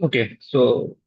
Okay, so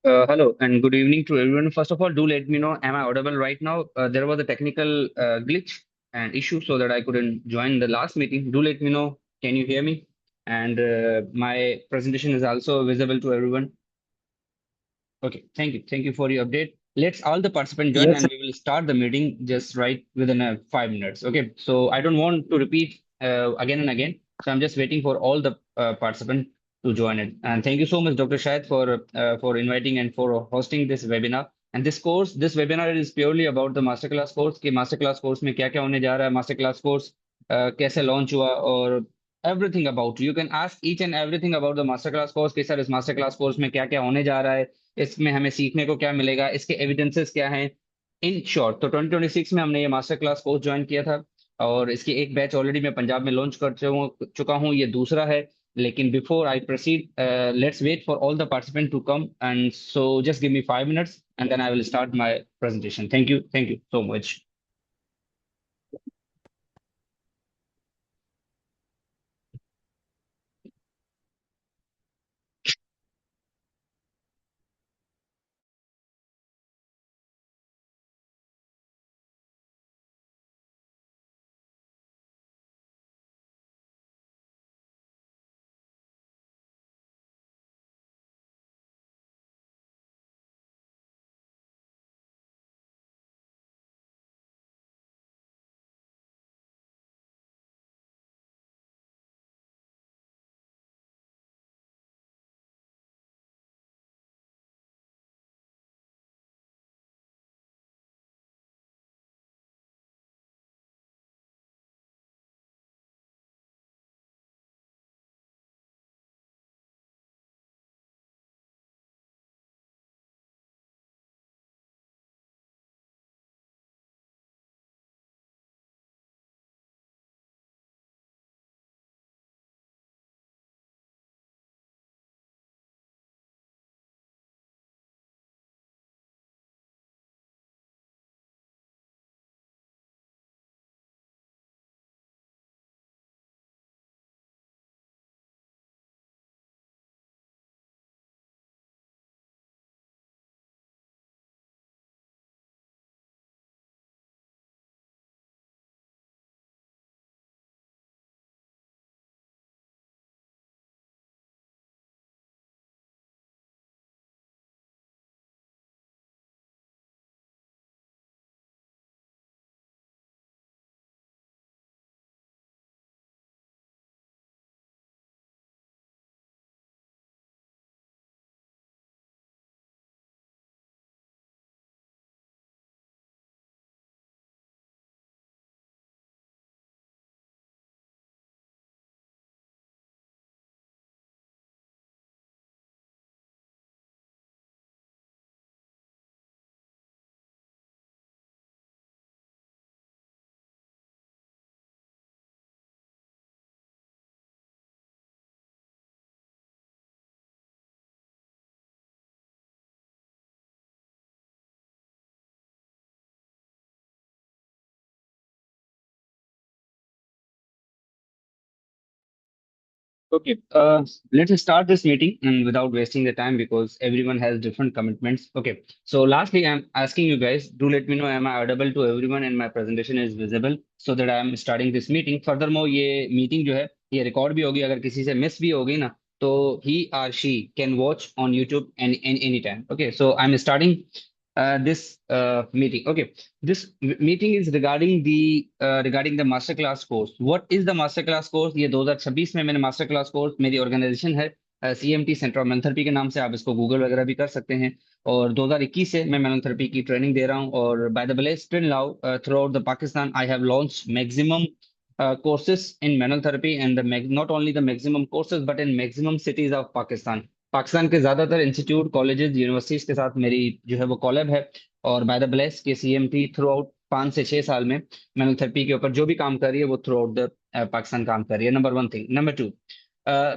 hello and good evening to everyone. First of all, do let me know, am I audible right now? There was a technical glitch and issue so that I couldn't join the last meeting. Do let me know, can you hear me? And my presentation is also visible to everyone. Okay, thank you. Thank you for your update. Let's all the participants join Yes, and sir. we will start the meeting just right within 5 minutes. Okay, so I don't want to repeat again and again. So I'm just waiting for all the participants to join it. And thank you so much, Dr. Shahid, for inviting and for hosting this webinar. And this webinar is purely about the masterclass course. कि masterclass course में क्या क्या होने जा रहा है, masterclass course कैसे launch हुआ और everything about. You can ask each and everything about the masterclass course कि सर इस masterclass course में क्या क्या होने जा रहा है, इसमें हमें सीखने को क्या मिलेगा, इसके एविडेंसेस क्या हैं। इन शॉर्ट तो 2026 में हमने ये मास्टर क्लास कोर्स ज्वाइन किया था और इसकी एक बैच ऑलरेडी मैं पंजाब में लॉन्च कर चुका हूँ, ये दूसरा है। लेकिन before I proceed, let's wait for all the participant to come and so just give me 5 minutes and then I will start my presentation. Thank you so much. Okay, let's start this meeting and without wasting the time because everyone has different commitments. Okay, so lastly, I'm asking you guys, do let me know, am I audible to everyone and my presentation is visible so that I am starting this meeting. Furthermore, ये meeting जो है ये record भी होगी, अगर किसी से miss भी होगी ना तो he or she can watch on YouTube any time. Okay, so I'm starting this meeting. Okay, this meeting is regarding the master class course. What is the master class course? ये 2026 में मैंने master class course, मेरी organization है CMT centre of मेंथेरेपी के नाम से, आप इसको गूगल वगैरह भी कर सकते हैं। और 2021 से मैं मेंथेरेपी की ट्रेनिंग दे रहा हूँ। और by the way still now through out the Pakistan I have launch maximum courses in manual therapy and not only the maximum courses but in maximum cities of Pakistan। Pakistan के ज्यादातर इंस्टीट्यूट कॉलेजेस यूनिवर्सिटीज के साथ मेरी जो है वो collab है। और बाय द ब्लेस के सीएमटी थ्रू आउट 5 से 6 साल में मैनुअल थेरेपी के ऊपर जो भी काम कर रही है वो थ्रू आउट द पाकिस्तान काम कर रही है। Number one thing. Number to,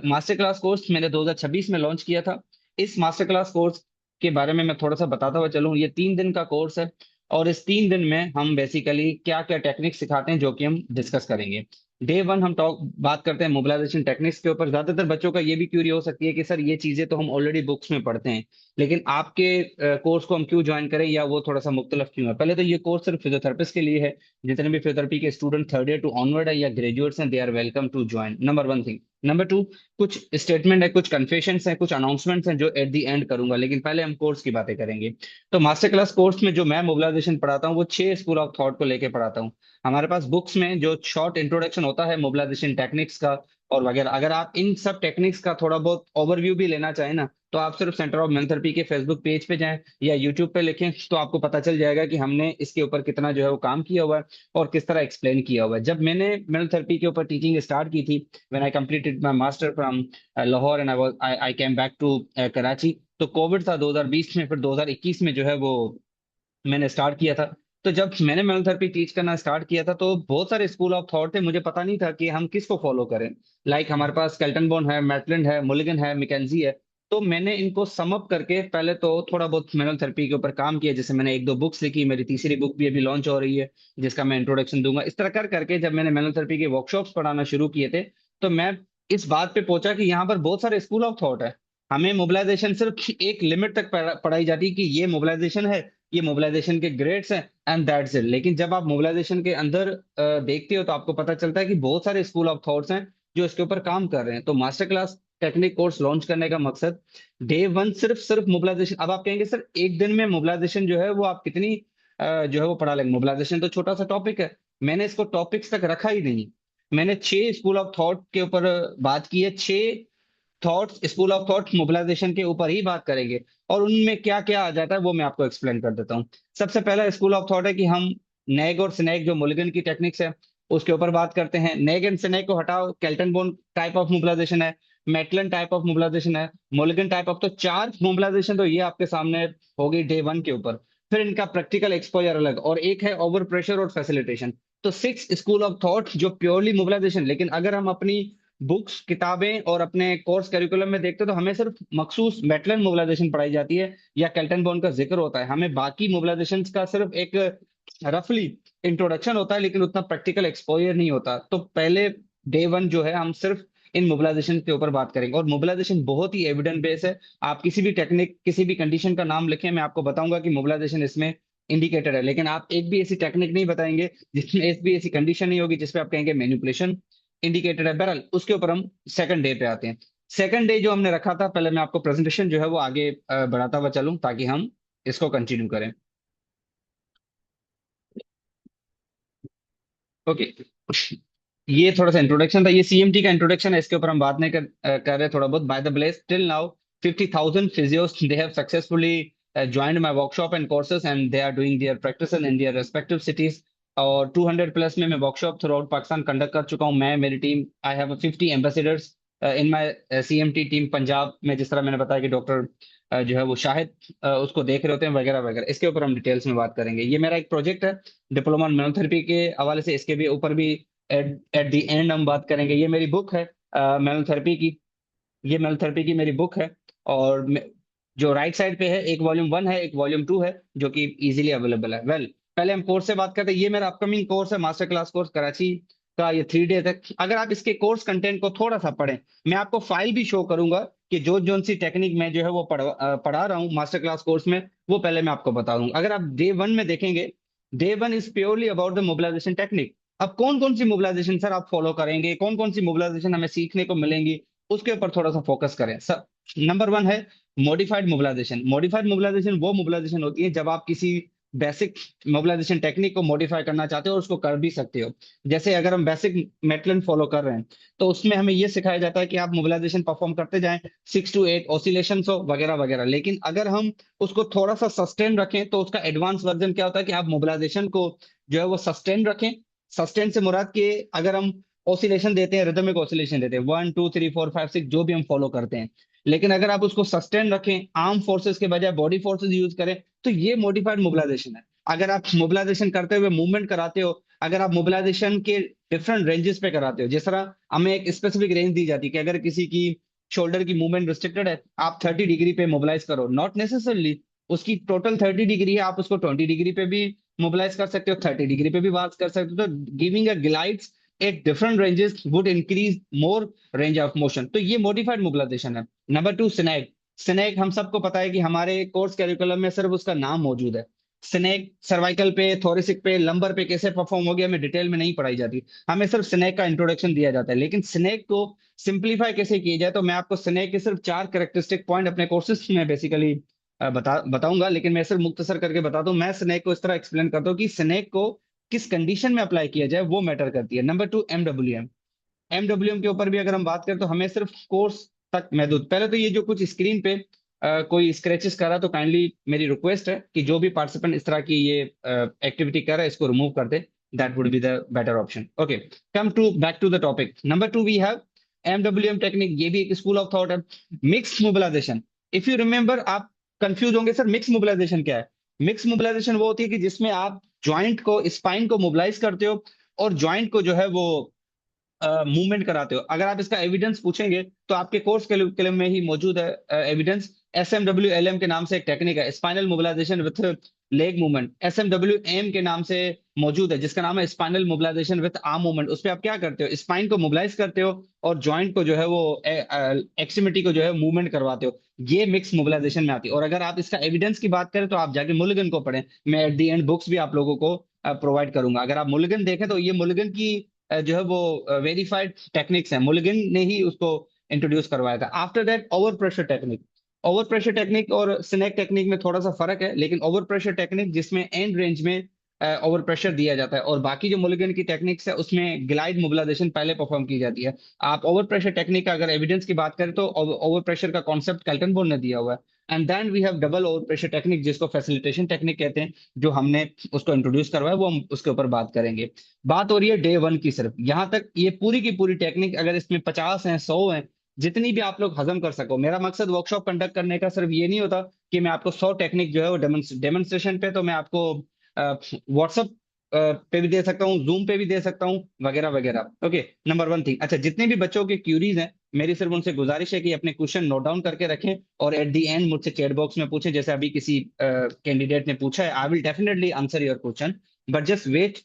master class course मैंने 2026 में लॉन्च किया था। इस मास्टर क्लास कोर्स के बारे में मैं थोड़ा सा बताता हुआ चलूँ। ये 3 दिन का कोर्स है और इस 3 दिन में हम बेसिकली क्या क्या टेक्निक सिखाते हैं जो कि हम डिस्कस करेंगे। डे वन हम टॉक बात करते हैं मोबिलाइजेशन टेक्निक्स के ऊपर। ज्यादातर बच्चों का ये भी क्यूरी हो सकती है कि सर ये चीजें तो हम ऑलरेडी बुक्स में पढ़ते हैं, लेकिन आपके कोर्स को हम क्यों ज्वाइन करें या वो थोड़ा सा मुख्तलिफ क्यों है। पहले तो ये कोर्स सिर्फ फिजियोथेरेपिस्ट के लिए है। जितने भी फिजियोथेरेपी के student 3rd year to onward है या ग्रेजुएट्स हैं, they are welcome to join. Number one thing. Number two, कुछ स्टेटमेंट है, कुछ कन्फेशंस है, कुछ अनाउंसमेंट्स हैं जो एट द एंड करूंगा, लेकिन पहले हम कोर्स की बातें करेंगे। तो मास्टर क्लास कोर्स में जो मैं मोबिलाइजेशन पढ़ाता हूँ वो 6 स्कूल ऑफ थॉट को लेके पढ़ाता हूँ। हमारे पास बुक्स में जो शॉर्ट इंट्रोडक्शन होता है मोबिलाइजेशन टेक्निक्स का और वगैरह, अगर आप इन सब टेक्निक्स का थोड़ा बहुत ओवरव्यू भी लेना चाहें ना तो आप सिर्फ सेंटर ऑफ मेंथेरेपी थेरेपी के फेसबुक पेज पे जाएं या यूट्यूब पे लिखें तो आपको पता चल जाएगा कि हमने इसके ऊपर कितना जो है वो काम किया हुआ है और किस तरह एक्सप्लेन किया हुआ है। जब मैंने मेंटल थेरेपी के ऊपर टीचिंग स्टार्ट की थी, when I completed my master from Lahore and I came back to Karachi, तो कोविड था 2020 में। फिर 2021 में जो है वो मैंने स्टार्ट किया था। तो जब मैंने मेंटल थेरेपी टीच करना स्टार्ट किया था तो बहुत सारे स्कूल ऑफ थॉट थे, मुझे पता नहीं था कि हम किसको फॉलो करें। हमारे पास स्केल्टनबोर्न है, मैटलैंड है, मुलिगन है, मैकेंजी है। तो मैंने इनको सम अप करके पहले तो थोड़ा बहुत मेंटल थेरेपी के ऊपर काम किया, जैसे मैंने 1-2 बुक्स लिखी। मेरी तीसरी बुक भी अभी लॉन्च हो रही है जिसका मैं इंट्रोडक्शन दूंगा। इस तरह कर करके जब मैंने मेंटल थेरेपी के वर्कशॉप्स पढ़ाना शुरू किए थे तो मैं इस बात पे पहुंचा कि यहाँ पर बहुत सारे स्कूल ऑफ थॉट है। हमें मोबिलाइजेशन सिर्फ एक लिमिट तक पढ़ाई जाती है कि ये मोबिलाइजेशन है, ये मोबिलाइजेशन के ग्रेड्स हैं एंड दैट्स इट। लेकिन जब आप मोबिलाइजेशन के अंदर देखते हो तो आपको पता चलता है कि बहुत सारे स्कूल ऑफ थॉट्स हैं जो इसके ऊपर काम कर रहे हैं। तो master class technique course launch करने का मकसद डे वन सिर्फ सिर्फ मोबिलाइजेशन। अब आप कहेंगे सर एक दिन में मोबिलाइजेशन जो है वो आप कितनी जो है वो पढ़ा लेंगे, मोबिलाइजेशन तो छोटा सा टॉपिक है। मैंने इसको टॉपिक्स तक रखा ही नहीं। मैंने 6 स्कूल ऑफ थॉट के ऊपर बात की है। 6 thoughts, school of thought mobilisation के ऊपर ही बात करेंगे और उनमें क्या क्या आ जाता है वो मैं आपको एक्सप्लेन कर देता हूँ। सबसे पहला स्कूल ऑफ थॉट है कि हम नेग और स्नैक जो मुलिगन की टेक्निक्स है उसके ऊपर बात करते हैं। नेग एंड स्नैक को हटाओ, Kaltenborn type of mobilisation है, मेटलन टाइप ऑफ मोबिलाइजेशन है, मुलिगन टाइप ऑफ। तो 4 मोबिलाइजेशन तो ये आपके सामने होगी डे वन के ऊपर। फिर इनका प्रैक्टिकल एक्सपोजर अलग, और एक है ओवर प्रेशर और फैसिलिटेशन। तो 6 स्कूल ऑफ थॉट जो प्योरली मोबिलाइजेशन। लेकिन अगर हम अपनी बुक्स, किताबें और अपने कोर्स करिकुलम में देखते हो तो हमें सिर्फ मखसूस मेटलन मोबिलाइजेशन पढ़ाई जाती है या केल्टन बॉन्ड का जिक्र होता है। हमें बाकी मोबिलाइजेशन का सिर्फ एक रफली इंट्रोडक्शन होता है लेकिन उतना प्रैक्टिकल एक्सपोजर नहीं होता। तो पहले डे वन जो है हम सिर्फ इन मोबिलाइजेशन के ऊपर बात करेंगे। और मोबिलाइजेशन बहुत ही एविडेंस बेस है। आप किसी भी टेक्निक, किसी भी कंडीशन का नाम लिखें, मैं आपको बताऊंगा कि मोबिलाइजेशन इसमें इंडिकेटर है। लेकिन आप एक भी ऐसी टेक्निक नहीं बताएंगे जिसमें एक भी ऐसी कंडीशन नहीं होगी जिसपे आप कहेंगे मैनिपुलेशन इंडिकेटेड है। बहरहाल उसके ऊपर हम सेकंड डे पे आते हैं। सेकंड डे जो हमने रखा था, पहले मैं आपको प्रेजेंटेशन जो है वो आगे बढ़ाता हुआ चलूं ताकि हम इसको कंटिन्यू करें। ओके, ये थोड़ा सा इंट्रोडक्शन था, ये सीएमटी का इंट्रोडक्शन है, इसके ऊपर हम बात नहीं कर रहे। थोड़ा बहुत bye the bless till now 50,000 physios they have successfully joined my workshop and courses and they are doing their practices in their respective cities। और 200 प्लस में मैं workshop through out Pakistan conduct कर चुका हूँ। मैं, मेरी team, I have 50 ambassadors in my CMT team. Punjab में जिस तरह मैंने बताया कि डॉक्टर जो है वो शाहिद उसको देख रहे होते हैं वगैरह वगैरह। इसके ऊपर हम डिटेल्स में बात करेंगे। ये मेरा एक प्रोजेक्ट है डिप्लोमा इन थेरेपी के हवाले से, इसके भी ऊपर भी एट एट द एंड हम बात करेंगे। ये मेरी बुक है मेनल थेरेपी की, ये मेनल थेरेपी की मेरी बुक है। और जो राइट साइड पे है एक वॉल्यूम 1 है, एक वॉल्यूम 2 है जो कि इजीली अवेलेबल है। पहले हम कोर्स से बात करते हैं। ये मेरा अपकमिंग कोर्स है, मास्टर क्लास कोर्स कराची का ये 3 डे तक अगर आप इसके कोर्स कंटेंट को थोड़ा सा पढ़ें, मैं आपको फाइल भी शो करूंगा कि जो जोन सी टेक्निक मैं जो है वो पढ़ा रहा हूँ मास्टर क्लास कोर्स में, वो पहले मैं आपको बता दूंगा। अगर आप डे 1 में देखेंगे, day 1 is purely about the mobilisation technique. अब कौन कौन सी मोबिलाइजेशन सर आप फॉलो करेंगे, कौन कौन सी मोबिलाइजेशन हमें सीखने को मिलेंगी, उसके ऊपर थोड़ा सा फोकस करें सर। नंबर 1 है मॉडिफाइड मोबिलाइजेशन। मॉडिफाइड मोबिलाइजेशन वो मोबिलाइजेशन होती है जब आप किसी बेसिक मोबिलाइजेशन टेक्निक को मॉडिफाई करना चाहते हो और उसको कर भी सकते हो। जैसे अगर हम बेसिक मेटलन फॉलो कर रहे हैं, तो उसमें हमें ये सिखाया जाता है कि आप मोबिलाइजेशन परफॉर्म करते जाएं, 6 to 8 ऑसिलेशन हो वगैरह वगैरह। लेकिन अगर हम उसको थोड़ा सा सस्टेन रखें, तो उसका एडवांस वर्जन क्या होता है कि आप मोबिलाइजेशन को जो है वो सस्टेन रखें। सस्टेन से मुराद के अगर हम ऑसिलेशन देते हैं, रिदमिक ऑसिलेशन देते हैं, 1 2 3 4 5 6 जो भी हम फॉलो करते हैं, लेकिन अगर आप उसको सस्टेन रखें, आर्म फोर्सेस के बजाय बॉडी फोर्सेस यूज करें, तो ये मॉडिफाइड मोबिलाइजेशन है। अगर आप मोबिलाइजेशन करते हुए मूवमेंट कराते हो, अगर आप मोबिलाइजेशन के डिफरेंट रेंजेस पे कराते हो, जिस तरह हमें एक स्पेसिफिक रेंज दी जाती है कि अगर किसी की शोल्डर की मूवमेंट रिस्ट्रिक्टेड है, आप 30 डिग्री पे मोबिलाइज करो, नॉट नेसेसरली उसकी टोटल 30 डिग्री है, आप उसको 20 डिग्री पे भी मोबिलाइज कर सकते हो, 30 डिग्री पे भी बात कर सकते हो। तो giving a glides at different ranges would increase more range of motion, तो ये मॉडिफाइड मोबिलाइजेशन है। Number 2 snag. स्नैग हम सबको पता है कि हमारे कोर्स कैरिकुलम में सिर्फ उसका नाम मौजूद है। स्नेक सर्वाइकल पे, थोरेसिक पे, लंबर पे कैसे परफॉर्म हो गया, हमें डिटेल में नहीं पढ़ाई जाती, हमें सिर्फ स्नेक का इंट्रोडक्शन दिया जाता है। लेकिन स्नेक को सिंप्लीफाई कैसे किया जाए, तो मैं आपको स्नेक के सिर्फ 4 कैरेक्टरिस्टिक पॉइंट अपने कोर्सेज में बेसिकली बताऊंगा, लेकिन मैं सिर्फ मुख्तसर करके बताता हूँ। मैं स्नेक को इस तरह एक्सप्लेन करता हूँ कि स्नेक को किस कंडीशन में अप्लाई किया जाए वो मैटर करती है। Number 2 MWM। एमडब्ल्यूएम के ऊपर भी अगर हम बात करें, तो हमें सिर्फ कोर्स तक महदूद। पहले तो ये जो कुछ स्क्रीन पे कोई स्क्रैचेस कर रहा, तो काइंडली मेरी रिक्वेस्ट है कि जो भी पार्टिसिपेंट इस तरह की ये एक्टिविटी कर रहा है, इसको रिमूव कर दे, that would be the better option. Okay, come to back to the topic. Number 2 we have MWM technique, ये भी एक स्कूल ऑफ थॉट है। Mix mobilisation. If you remember, आप कंफ्यूज होंगे सर मिक्स मोबिलाइजेशन क्या है। मिक्स मोबिलाइजेशन वो होती है कि जिसमें आप ज्वाइंट को, स्पाइन को मोबिलाइज करते हो और ज्वाइंट को जो है वो मूवमेंट कराते हो। अगर आप इसका एविडेंस पूछेंगे, तो आपके कोर्स करिकुलम में ही मौजूद है एविडेंस। SMWLM के नाम से एक टेक्निक है, spinal mobilisation with leg movement. SMWM के नाम से मौजूद है, जिसका नाम है spinal mobilisation with arm movement. उस पे आप क्या करते हो, स्पाइन को मोबिलाइज करते हो और जॉइंट को जो है वो एक्सट्रीमिटी को जो है मूवमेंट करवाते हो। ये मिक्स मोबिलाइजेशन में आती है। और अगर आप इसका एविडेंस की बात करें, तो आप जाके मुलिगन को पढ़ें, मैं एट दी एंड बुक्स भी आप लोगों को प्रोवाइड करूंगा। अगर आप मुलिगन देखें, तो ये मुलिगन की जो है वो वेरीफाइड टेक्निक्स है, मुलिगन ने ही उसको इंट्रोड्यूस करवाया था। After that over pressure technique. Over pressure technique और स्नैक टेक्निक में थोड़ा सा फर्क है, लेकिन ओवर प्रेशर टेक्निक जिसमें एंड रेंज में ओवर प्रेशर दिया जाता है, और बाकी जो मुलिगन की टेक्निक्स है उसमें ग्लाइड मोबिलाइजेशन पहले परफॉर्म की जाती है। आप ओवर प्रेशर टेक्निक का अगर एविडेंस की बात करें, तो ओवर प्रेशर का कॉन्सेप्ट कैल्टन बोर्ड ने दिया हुआ है। And then we have double over pressure technique, जिसको फैसिलिटेशन टेक्निक कहते हैं, जो हमने उसको इंट्रोड्यूस करवाया, वो हम उसके ऊपर बात करेंगे। बात हो रही है डे 1 की सिर्फ, यहां तक ये पूरी की पूरी टेक्निक, अगर इसमें 50 हैं, 100 हैं, जितनी भी आप लोग हजम कर सको। मेरा मकसद वर्कशॉप कंडक्ट करने का सिर्फ ये नहीं होता कि मैं आपको 100 टेक्निक जो है वो डेमोन्स्ट्रेशन पे, तो मैं आपको व्हाट्सअप पे भी दे सकता हूँ, जूम पे भी दे सकता हूँ, वगैरह वगैरह। Okay, number 1 thing. अच्छा, जितने भी बच्चों के क्यूरीज हैं, मेरी सिर्फ उनसे गुजारिश है कि अपने क्वेश्चन नोट डाउन करके रखें और एट दी एंड मुझसे चैट बॉक्स में पूछें, जैसे अभी किसी कैंडिडेट ने पूछा है। I will definitely answer your question, but just wait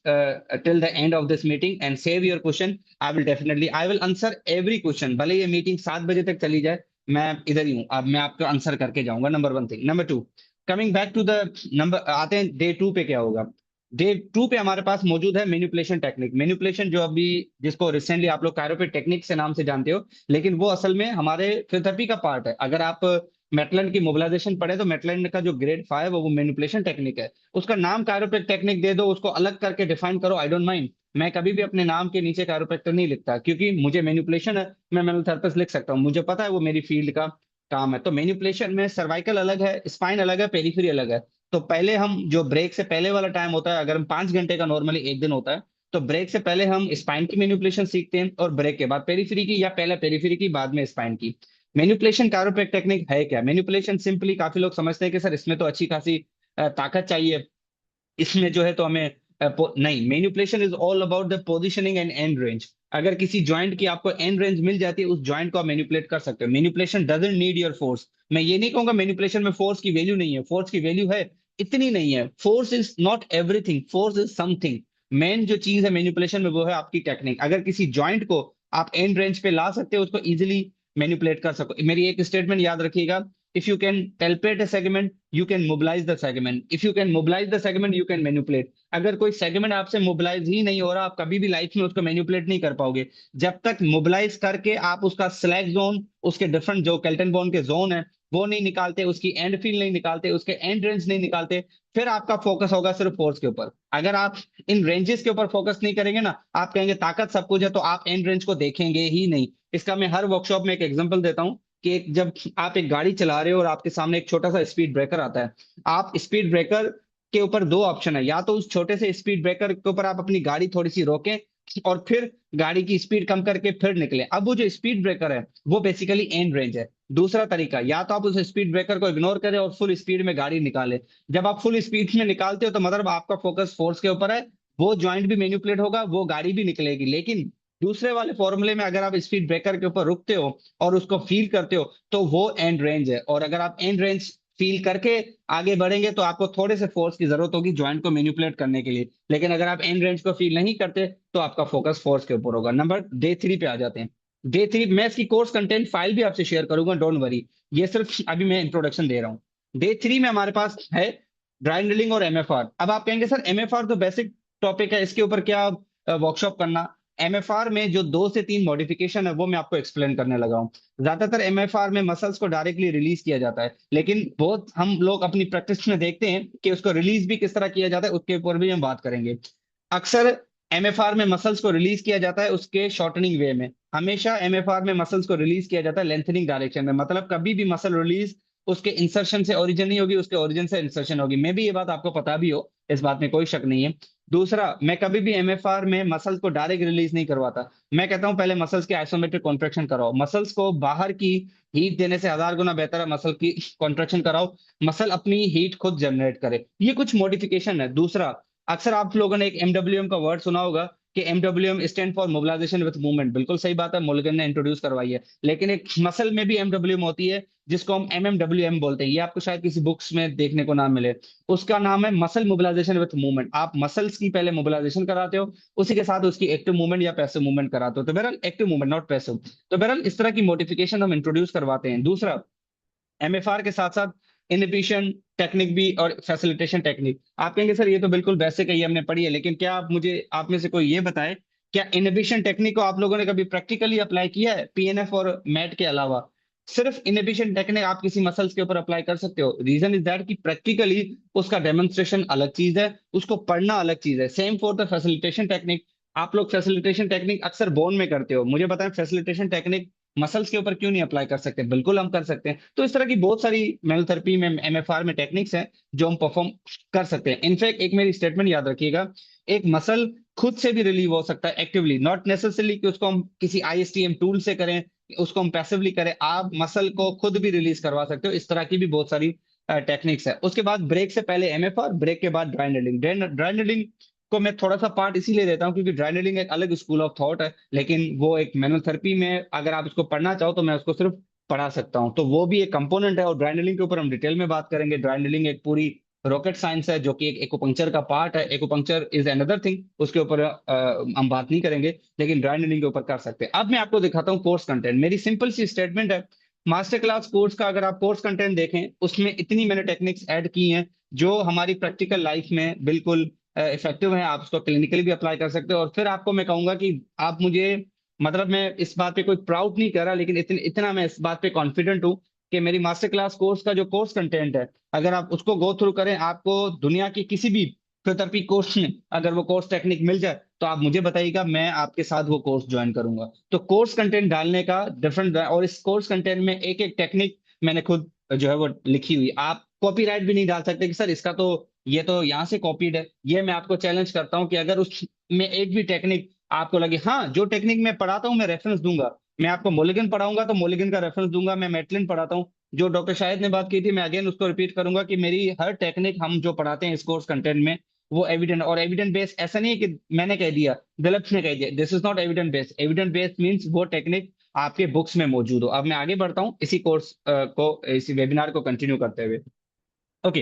till the end of this meeting and save your question. I will answer every question, भले ये मीटिंग 7 बजे तक चली जाए, मैं इधर ही हूँ। अब मैं आपको आंसर करके जाऊंगा। Number 1 thing. Number 2, coming back to the number, आते हैं डे 2 पे क्या होगा। डे 2 पे हमारे पास मौजूद है मैनिपुलेशन टेक्निक। मैनिपुलेशन जो अभी, जिसको रिसेंटली आप लोग कायरोप्रेक्टिक टेक्निक से नाम से जानते हो, लेकिन वो असल में हमारे फिजियोथेरेपी का पार्ट है। अगर आप मेटलैंड की मोबिलाइजेशन पढ़े, तो मेटलैंड का जो ग्रेड 5 है वो मैनिपुलेशन टेक्निक है। उसका नाम कायरोप्रेक्टिक टेक्निक दे दो, उसको अलग करके डिफाइन करो, आई डोंट माइंड। मैं कभी भी अपने नाम के नीचे कायरोप्रेक्टर नहीं लिखता, क्योंकि मुझे मैनिपुलेशन है, मैं मैनुअल थेरेपिस्ट लिख सकता हूँ, मुझे पता है वो मेरी फील्ड का काम है। तो मैनिपुलेशन में सर्वाइकल अलग है, स्पाइन अलग है, पेरिफेरी अलग है। तो पहले हम जो ब्रेक से पहले वाला टाइम होता है, अगर हम 5 घंटे का नॉर्मली एक दिन होता है, तो ब्रेक से पहले हम स्पाइन की मैनिपुलेशन सीखते हैं, और ब्रेक के बाद पेरिफेरी की, या पहले पेरिफेरी की बाद में स्पाइन की। मैनिपुलेशन कायरोप्रैक्टिक टेक्निक है क्या। मैनिपुलेशन सिंपली, काफी लोग समझते हैं कि सर इसमें तो अच्छी खासी ताकत चाहिए, इसमें जो है तो हमें नहीं। Manipulation is all about the positioning and and range. अगर किसी जॉइंट की आपको एंड रेंज मिल जाती है, उस जॉइंट को आप मैनिपुलेट कर सकते हो। Manipulation doesn't need your force. मैं ये नहीं कहूंगा मैनिपुलेशन में फोर्स की वैल्यू नहीं है, फोर्स की वैल्यू है, इतनी नहीं है। Force is not everything, force is something. Main जो चीज है मैनिपुलेशन में वो है आपकी टेक्निक। अगर किसी जॉइंट को आप एंड रेंज पे ला सकते हो, उसको इजीली मैनिपुलेट कर सको। मेरी एक स्टेटमेंट याद रखिएगा, if you can palpate a segment you can mobilise the segment, if you can mobilise the segment you can manipulate. अगर कोई सेगमेंट आपसे मोबिलाइज ही नहीं हो रहा, आप कभी भी लाइफ में उसको मैनिपुलेट नहीं कर पाओगे। जब तक मोबिलाइज करके आप उसका स्लैग जोन, उसके डिफरेंट जो केल्टन बॉन्ड के जोन है वो नहीं निकालते, उसकी एंड फील्ड नहीं निकालते, उसके एंड रेंज नहीं निकालते, फिर आपका फोकस होगा सिर्फ फोर्स के ऊपर। अगर आप इन रेंजेस के ऊपर फोकस नहीं करेंगे ना, आप कहेंगे ताकत सब कुछ है, तो आप एंड रेंज को देखेंगे ही नहीं। इसका मैं हर वर्कशॉप में एक एग्जांपल देता हूँ कि जब आप एक गाड़ी चला रहे हो और आपके सामने एक छोटा सा स्पीड ब्रेकर आता है, आप स्पीड ब्रेकर के ऊपर दो ऑप्शन है, या तो उस छोटे से स्पीड ब्रेकर के ऊपर आप अपनी गाड़ी थोड़ी सी रोकें और फिर गाड़ी की स्पीड कम करके फिर निकले, अब वो जो स्पीड ब्रेकर है वो बेसिकली एंड रेंज है। दूसरा तरीका, या तो आप उस स्पीड ब्रेकर को इग्नोर करें और फुल स्पीड में गाड़ी निकाले। जब आप फुल स्पीड में निकालते हो तो मतलब आपका फोकस फोर्स के ऊपर है, वो जॉइंट भी मैनिपुलेट होगा, वो गाड़ी भी निकलेगी। लेकिन दूसरे वाले फॉर्मूले में अगर आप स्पीड ब्रेकर के ऊपर रुकते हो और उसको फील करते हो तो वो एंड रेंज है। और अगर आप एंड रेंज फील करके आगे बढ़ेंगे तो आपको थोड़े से फोर्स की जरूरत होगी जॉइंट को मैनिपुलेट करने के लिए। लेकिन अगर आप एंड रेंज को फील नहीं करते तो आपका फोकस फोर्स के ऊपर होगा। नंबर डे 3 पे आ जाते हैं। डे 3 मैं इसकी कोर्स कंटेंट फाइल भी आपसे शेयर करूंगा, डोंट वरी, ये सिर्फ अभी मैं इंट्रोडक्शन दे रहा हूँ। डे 3 में हमारे पास है ड्राई ड्रिलिंग और एमएफआर। अब आप कहेंगे सर एमएफआर तो बेसिक टॉपिक है, इसके ऊपर क्या वर्कशॉप करना। एमएफआर में जो 2 से 3 मॉडिफिकेशन है वो मैं आपको एक्सप्लेन करने लगा हूँ। ज्यादातर एमएफआर में मसल्स को डायरेक्टली रिलीज किया जाता है, लेकिन बहुत हम लोग अपनी प्रैक्टिस में देखते हैं कि उसको रिलीज भी किस तरह किया जाता है, उसके ऊपर भी हम बात करेंगे। अक्सर एमएफआर में मसल्स को रिलीज किया जाता है उसके शॉर्टनिंग वे में। हमेशा एमएफआर में मसल्स को रिलीज किया जाता है लेंथनिंग डायरेक्शन में, मतलब कभी भी मसल रिलीज उसके इंसर्शन से ओरिजिन नहीं होगी, उसके ओरिजिन से इंसर्शन होगी। मे भी ये बात आपको पता भी हो, इस बात में कोई शक नहीं है। दूसरा, मैं कभी भी एमएफआर में मसल्स को डायरेक्ट रिलीज नहीं करवाता। मैं कहता हूं पहले मसल्स के आइसोमेट्रिक कॉन्ट्रेक्शन कराओ, मसल्स को बाहर की हीट देने से 1000 गुना बेहतर है मसल की कॉन्ट्रेक्शन कराओ, मसल अपनी हीट खुद जनरेट करे। ये कुछ मॉडिफिकेशन है। दूसरा, अक्सर आप लोगों ने एक एमडब्ल्यूएम का वर्ड सुना होगा कि MWM stand for mobilisation with movement. बिल्कुल सही बात है, मोलिगन ने इंट्रोड्यूस करवाई है। लेकिन एक मसल में भी एमडब्ल्यूएम होती है जिसको हम एमएमडब्ल्यूएम बोलते हैं, ये आपको शायद किसी बुक्स में देखने को ना मिले। उसका नाम है मसल मोबिलाइजेशन विद मूवमेंट। आप मसल्स की पहले मोबिलाइजेशन कराते हो, उसी के साथ उसकी एक्टिव मूवमेंट या पैसिव मूवमेंट कराते हो। तो बहरहाल एक्टिव मूवमेंट, नॉट पैसिव। तो बहरहाल इस तरह की मोडिफिकेशन हम इंट्रोड्यूस करवाते हैं। दूसरा, एमएफआर के साथ साथ इनहिबिशन टेक्निक भी और फैसिलिटेशन टेक्निक। आप कहेंगे सर ये तो बिल्कुल बेसिक है, ये हमने पढ़ी है, लेकिन क्या आप मुझे, आप में से कोई ये बताए, क्या इनहिबिशन टेक्निक को आप लोगों ने कभी प्रैक्टिकली अप्लाई किया है पीएनएफ और मैट के अलावा? सिर्फ इनहिबिशन टेक्निक आप किसी मसल्स के ऊपर अप्लाई कर सकते हो। रीजन इज दैट कि प्रैक्टिकली उसका डेमोन्स्ट्रेशन अलग चीज है, उसको पढ़ना अलग चीज है। Same for the facilitation technique. आप लोग फैसिलिटेशन टेक्निक अक्सर बोन में करते हो, मुझे बताएं फैसिलिटेशन टेक्निक मसल्स के ऊपर क्यों नहीं अप्लाई कर सकते? बिल्कुल हम कर सकते हैं। तो इस तरह की बहुत सारी मेनोथेरेपी में, एमएफआर में टेक्निक्स हैं जो हम परफॉर्म कर सकते हैं। इनफैक्ट एक मेरी स्टेटमेंट याद रखिएगा, एक मसल खुद से भी रिलीव हो सकता है एक्टिवली, नॉट नेसेसरली कि उसको हम किसी आईएसटीएम टूल से करें, उसको हम पैसिवली करें। आप मसल को खुद भी रिलीज करवा सकते हो। इस तरह की भी बहुत सारी टेक्निक्स है। उसके बाद ब्रेक से पहले एमएफआर, ब्रेक के बाद ड्राई नेडलिंग। ड्राई नेडलिंग को मैं थोड़ा सा पार्ट इसीलिए देता हूँ क्योंकि ड्राई नेडलिंग एक अलग स्कूल ऑफ थॉट है, लेकिन वो एक मैनुअल थेरेपी में अगर आप इसको पढ़ना चाहो तो मैं उसको सिर्फ पढ़ा सकता हूँ, तो वो भी एक कंपोनेंट है। और ड्राई नेडलिंग के ऊपर हम डिटेल में बात करेंगे। ड्राई नेडलिंग एक पूरी रॉकेट साइंस है जो कि एक एक्यूपंक्चर का पार्ट है। एक्यूपंक्चर इज अनदर थिंग, उसके ऊपर हम बात नहीं करेंगे, लेकिन ड्राई नेडलिंग के ऊपर कर सकते हैं। अब मैं आपको दिखाता हूँ कोर्स कंटेंट। मेरी सिंपल सी स्टेटमेंट है, मास्टर क्लास कोर्स का अगर आप कोर्स कंटेंट देखें उसमें इतनी मैंने टेक्निक्स ऐड की हैं जो हमारी प्रैक्टिकल लाइफ में बिल्कुल इफेक्टिव है। आप उसको क्लिनिकली भी अप्लाई कर सकते हो। और फिर आपको मैं कहूंगा कि आप मुझे, मतलब मैं इस बात पे कोई प्राउड नहीं कर रहा, लेकिन इतना मैं इस बात पे कॉन्फिडेंट हूँ कि मेरी मास्टर क्लास कोर्स का जो कोर्स कंटेंट है, अगर आप उसको गो थ्रू करें, आपको दुनिया की किसी भी फिजियोथेरेपी कोर्स में अगर वो कोर्स टेक्निक मिल जाए तो आप मुझे बताइएगा, मैं आपके साथ वो कोर्स ज्वाइन करूंगा। तो कोर्स कंटेंट डालने का डिफरेंट, और इस कोर्स कंटेंट में एक एक टेक्निक मैंने खुद जो है वो लिखी हुई। आप कॉपीराइट भी नहीं डाल सकते कि सर इसका तो, ये तो यहाँ से कॉपीड है। ये मैं आपको चैलेंज करता हूँ कि अगर उसमें एक भी टेक्निक आपको लगे, हाँ जो टेक्निक मैं पढ़ाता हूँ मैं रेफरेंस दूंगा, मैं आपको मोलिगन पढ़ाऊंगा तो मोलिगन का रेफरेंस दूंगा, मैं मेटलिन पढ़ाता हूँ, जो डॉक्टर शाहिद ने बात की थी मैं अगेन उसको रिपीट करूंगा कि मेरी हर टेक्निक हम जो पढ़ाते हैं इस कोर्स कंटेंट में वो एविडेंट, और एविडेंट बेस ऐसा नहीं है कि मैंने कह दिया, दिलीप ने कह दिया, this is not evident base. Evident base means वो टेक्निक आपके बुक्स में मौजूद हो। अब मैं आगे बढ़ता हूँ इसी कोर्स को, इसी वेबिनार को कंटिन्यू करते हुए। ओके,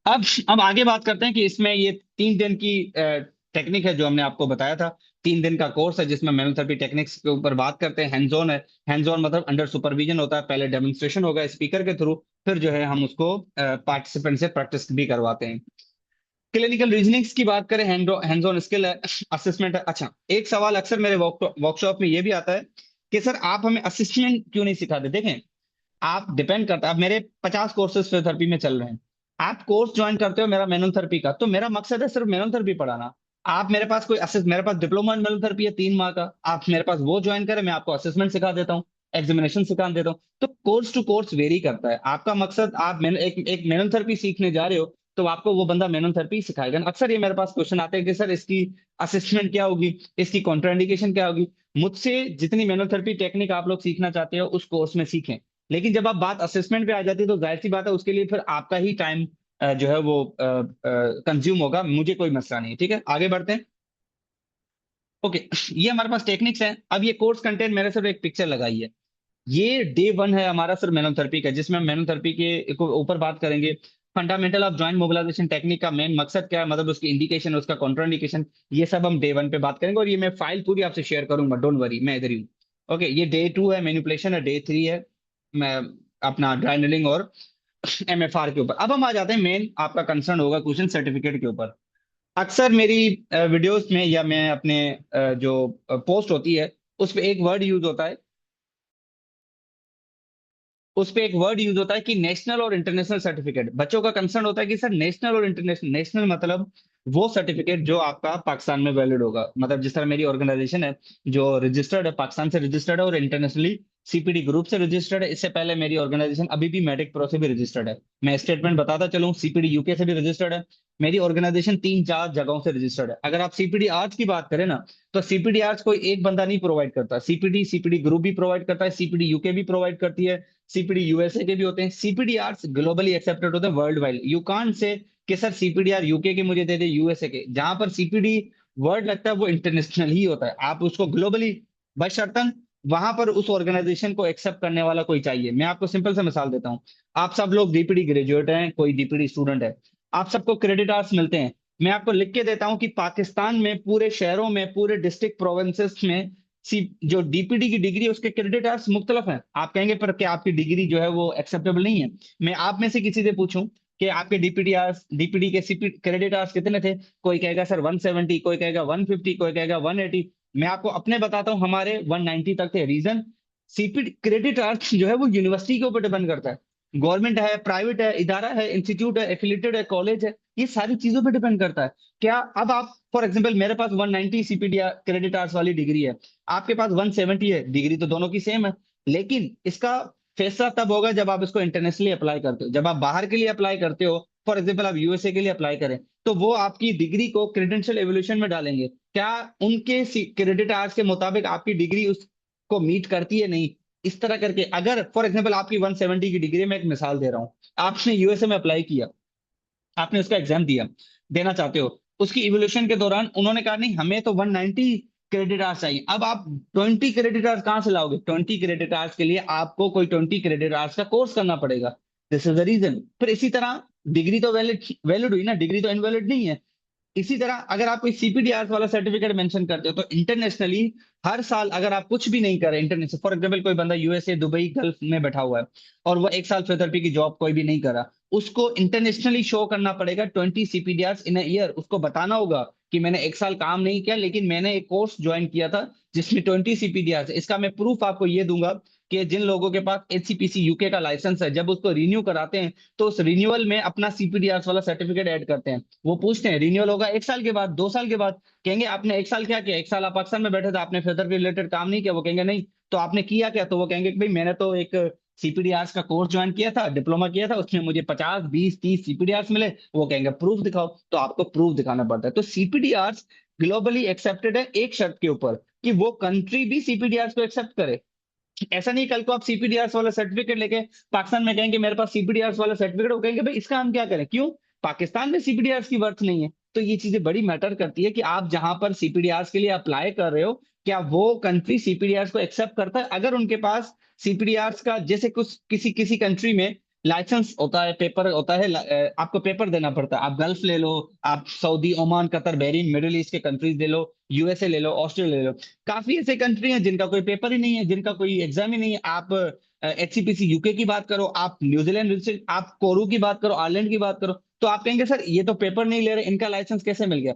अब आगे बात करते हैं कि इसमें ये 3 दिन की टेक्निक है जो हमने आपको बताया था। 3 दिन का कोर्स है जिसमें मैनुअल टेक्निक्स के ऊपर बात करते हैं। हैंड्स ऑन है। हैंड्स ऑन मतलब अंडर सुपरविजन होता है। पहले डेमोन्स्ट्रेशन होगा स्पीकर के थ्रू, फिर जो है हम उसको पार्टिसिपेंट से प्रैक्टिस भी करवाते हैं। क्लिनिकल रीजनिंग्स की बात करें, हैंड्स ऑन स्किल है, असेसमेंट है। अच्छा, एक सवाल अक्सर मेरे वर्कशॉप में ये भी आता है कि सर आप हमें असिस्मेंट क्यों नहीं सिखाते। देखें, आप डिपेंड करता है, अब मेरे 50 कोर्सेज फिजियोथेरेपी में चल रहे हैं। आप कोर्स ज्वाइन करते हो मेरा मैनुअल थेरेपी का, तो मेरा मकसद है सिर्फ मैनुअल थेरेपी पढ़ाना। आप मेरे पास कोई असिस्ट, मेरे पास डिप्लोमा इन मैनुअल थेरेपी है 3 माह का, आप मेरे पास वो ज्वाइन करें, मैं आपको असेसमेंट सिखा देता हूँ, एग्जामिनेशन सिखा देता हूँ। तो कोर्स टू कोर्स वेरी करता है। आपका मकसद, आप एक मैनुअल थेरेपी सीखने जा रहे हो, तो आपको वो बंदा मैनुअल थेरेपी सिखाएगा। अक्सर ये मेरे पास क्वेश्चन आते हैं कि सर इसकी असिस्मेंट क्या होगी, इसकी कॉन्ट्राइंडिकेशन क्या होगी। मुझसे जितनी मैनुअल थेरेपी टेक्निक आप लोग सीखना चाहते हो उस कोर्स में सीखें, लेकिन जब आप बात असेसमेंट पे आ जाती है तो जाहिर सी बात है उसके लिए फिर आपका ही टाइम जो है वो कंज्यूम होगा। मुझे कोई मसला नहीं है, ठीक है, आगे बढ़ते हैं। ओके, ये हमारे पास टेक्निक्स हैं। अब ये कोर्स कंटेंट मैंने सिर्फ एक पिक्चर लगाई है। ये डे 1 है हमारा सिर्फ मैनुअल थेरेपी का, जिसमें हम मैनुअल थेरेपी के ऊपर बात करेंगे। Fundamental of joint mobilisation technique का मेन मकसद क्या है, मतलब उसकी इंडिकेशन, उसका कॉन्ट्राइंडिकेशन, ये सब हम डे 1 पे बात करेंगे। और ये मैं फाइल पूरी आपसे शेयर करूंगा, डोंट वरी, मैं इधर ही हूँ। ओके, ये डे 2 है मैनिपुलेशन है, डे 3 है मैं अपना ड्राइनलिंग और एमएफआर के ऊपर। अब हम आ जाते हैं, मेन आपका कंसर्न होगा क्वेश्चन सर्टिफिकेट के ऊपर। अक्सर मेरी वीडियोस में या मैं अपने जो पोस्ट होती है उस पे एक वर्ड यूज होता है, उस पे एक वर्ड यूज होता है कि नेशनल और इंटरनेशनल सर्टिफिकेट। बच्चों का कंसर्न होता है कि सर नेशनल और इंटरनेशनल, नेशनल मतलब वो सर्टिफिकेट जो आपका पाकिस्तान में वैलिड होगा, मतलब जिस तरह मेरी ऑर्गेनाइजेशन है जो रजिस्टर्ड है, पाकिस्तान से रजिस्टर्ड है और इंटरनेशनली सीपीडी ग्रुप से रजिस्टर्ड है। इससे पहले मेरी ऑर्गेनाइजेशन अभी भी मेडिक प्रो से भी रजिस्टर्ड है। मैं स्टेटमेंट बताता चलूं, सीपीडी यूके से भी रजिस्टर्ड है। मेरी ऑर्गेनाइजेशन 3-4 जगहों से रजिस्टर्ड है। अगर आप सीपीडी आर्ट्स की बात करें ना, तो सीपीडी आर्ट्स कोई एक बंदा नहीं प्रोवाइड करता। सीपीडी सीपीडी ग्रुप भी प्रोवाइड करता है, सीपीडी यूके भी प्रोवाइड करती है, सीपीडी यूएसए के भी होते हैं। सीपीडी आर्ट्स ग्लोबली एक्सेप्टेड होते हैं, world wide. You can't say कि सर सीपीडी आर यूके के मुझे दे दे, यूएसए के। जहां पर सीपीडी वर्ड लगता है वो इंटरनेशनल ही होता है, आप उसको ग्लोबली, बशर्तन वहां पर उस ऑर्गेनाइजेशन को एक्सेप्ट करने वाला कोई चाहिए। मैं आपको सिंपल सा मिसाल देता हूँ। आप सब लोग डीपीडी ग्रेजुएट हैं, कोई डीपीडी स्टूडेंट है, आप सबको क्रेडिट आवर्स मिलते हैं। मैं आपको लिख के देता हूं कि पाकिस्तान में पूरे शहरों में, पूरे डिस्ट्रिक्ट प्रोविंसेस में सी जो डीपीडी की डिग्री है उसके क्रेडिट आवर्स मुख्तलिफ हैं। आप कहेंगे पर क्या आपकी डिग्री जो है वो एक्सेप्टेबल नहीं है। मैं आप में से किसी से पूछूं कि आपके डीपीडी आवर्स, डीपीडी के सीपी क्रेडिट आवर्स कितने थे, कोई कहेगा सर 170, कोई कहेगा 150, कोई कहेगा 180। मैं आपको अपने बताता हूं, हमारे 190 तक थे। रीजन, सीपी क्रेडिट आवर्स जो है वो यूनिवर्सिटी के ऊपर डिपेंड करता है। गवर्नमेंट है, प्राइवेट है, इदारा है, इंस्टीट्यूट है, एफिलेटेड है, कॉलेज है, ये सारी चीजों पे डिपेंड करता है। क्या अब आप फॉर एग्जांपल, मेरे पास 190 सीपीडी क्रेडिट आवर्स वाली डिग्री है, आपके पास 170 है, डिग्री तो दोनों की सेम है। लेकिन इसका फैसला तब होगा जब आप इसको इंटरनेशनली अप्लाई करते हो। जब आप बाहर के लिए अप्लाई करते हो, फॉर एग्जाम्पल आप यूएसए के लिए अप्लाई करें, तो वो आपकी डिग्री को क्रेडेंशियल एवोल्यूशन में डालेंगे। क्या उनके क्रेडिट आवर्स के मुताबिक आपकी डिग्री उसको मीट करती है, नहीं। इस तरह करके अगर फॉर एग्जाम्पल आपकी 170 की डिग्री, मैं एक मिसाल दे रहा हूँ, आपने यूएसए में अप्लाई किया, आपने उसका एग्जाम दिया, देना चाहते हो, उसकी इवोल्यूशन के दौरान उन्होंने कहा नहीं हमें तो 190 क्रेडिट आवर्स चाहिए। अब आप 20 क्रेडिट आवर्स कहां से लाओगे? 20 क्रेडिट आवर्स के लिए आपको कोई 20 क्रेडिट आवर्स का कोर्स करना पड़ेगा। This is the reason. फिर इसी तरह डिग्री तो वैलिड वैलिड हुई ना, डिग्री तो इनवैलिड नहीं है। इसी तरह अगर आप कोई सीपीडीआर वाला सर्टिफिकेट मेंशन करते हो, तो इंटरनेशनली हर साल अगर आप कुछ भी नहीं करें इंटरनेशनल, फॉर एग्जांपल कोई बंदा यूएसए, दुबई, गल्फ में बैठा हुआ है और वो 1 साल फिजियोथेरेपी की जॉब कोई भी नहीं करा, उसको इंटरनेशनली शो करना पड़ेगा 20 सीपीडीआर इन ईयर। उसको बताना होगा कि मैंने 1 साल काम नहीं किया, लेकिन मैंने एक कोर्स ज्वाइन किया था जिसमें 20 सीपीडीआर। इसका मैं प्रूफ आपको ये दूंगा कि जिन लोगों के पास एचसीपीसी यूके का लाइसेंस है, जब उसको रिन्यू कराते हैं तो उस रिन्यूअल में अपना सीपीडीआर वाला सर्टिफिकेट ऐड करते हैं। वो पूछते हैं रिन्यूअल होगा 1 साल के बाद, 2 साल के बाद, कहेंगे आपने 1 साल क्या किया, 1 साल आप पाकिस्तान में बैठे थे, आपने फिजियोथेरेपी रिलेटेड काम नहीं किया, वो कहेंगे नहीं, तो आपने किया क्या, तो वो कहेंगे कि भाई मैंने तो एक सीपीडीआर का कोर्स ज्वाइन किया था, डिप्लोमा किया था, उसमें मुझे 50, 20, 30 सीपीडीआर मिले। वो कहेंगे प्रूफ दिखाओ, तो आपको प्रूफ दिखाना पड़ता है। तो सीपीडीआर ग्लोबली एक्सेप्टेड है एक शर्त के ऊपर, कि वो कंट्री भी सीपीडीआर को एक्सेप्ट करे। ऐसा नहीं कल को आप सीपीडीआर वाला सर्टिफिकेट लेके पाकिस्तान में कहेंगे मेरे पास सीपीडीआर वाला सर्टिफिकेट, वो कहेंगे भाई इसका हम क्या करें, क्यों, पाकिस्तान में सीपीडीआर की वर्थ नहीं है। तो ये चीजें बड़ी मैटर करती है कि आप जहां पर सीपीडीआर के लिए अप्लाई कर रहे हो, क्या वो कंट्री सीपीडीआर को एक्सेप्ट करता है। अगर उनके पास सीपीडीआर का, जैसे कुछ किसी किसी कंट्री में लाइसेंस होता है, पेपर होता है, आपको पेपर देना पड़ता है। आप गल्फ ले लो, आप Saudi, Oman, Qatar, Bahrain, middle east के कंट्रीज ले लो, यूएसए ले लो, ऑस्ट्रेलिया ले लो। काफी ऐसे कंट्री हैं जिनका कोई पेपर ही नहीं है, जिनका कोई एग्जाम ही नहीं है। आप एचसीपीसी यूके की बात करो, आप न्यूजीलैंड से, आप कोरू की बात करो, आयरलैंड की बात करो, तो आप कहेंगे सर ये तो पेपर नहीं ले रहे, इनका लाइसेंस कैसे मिल गया।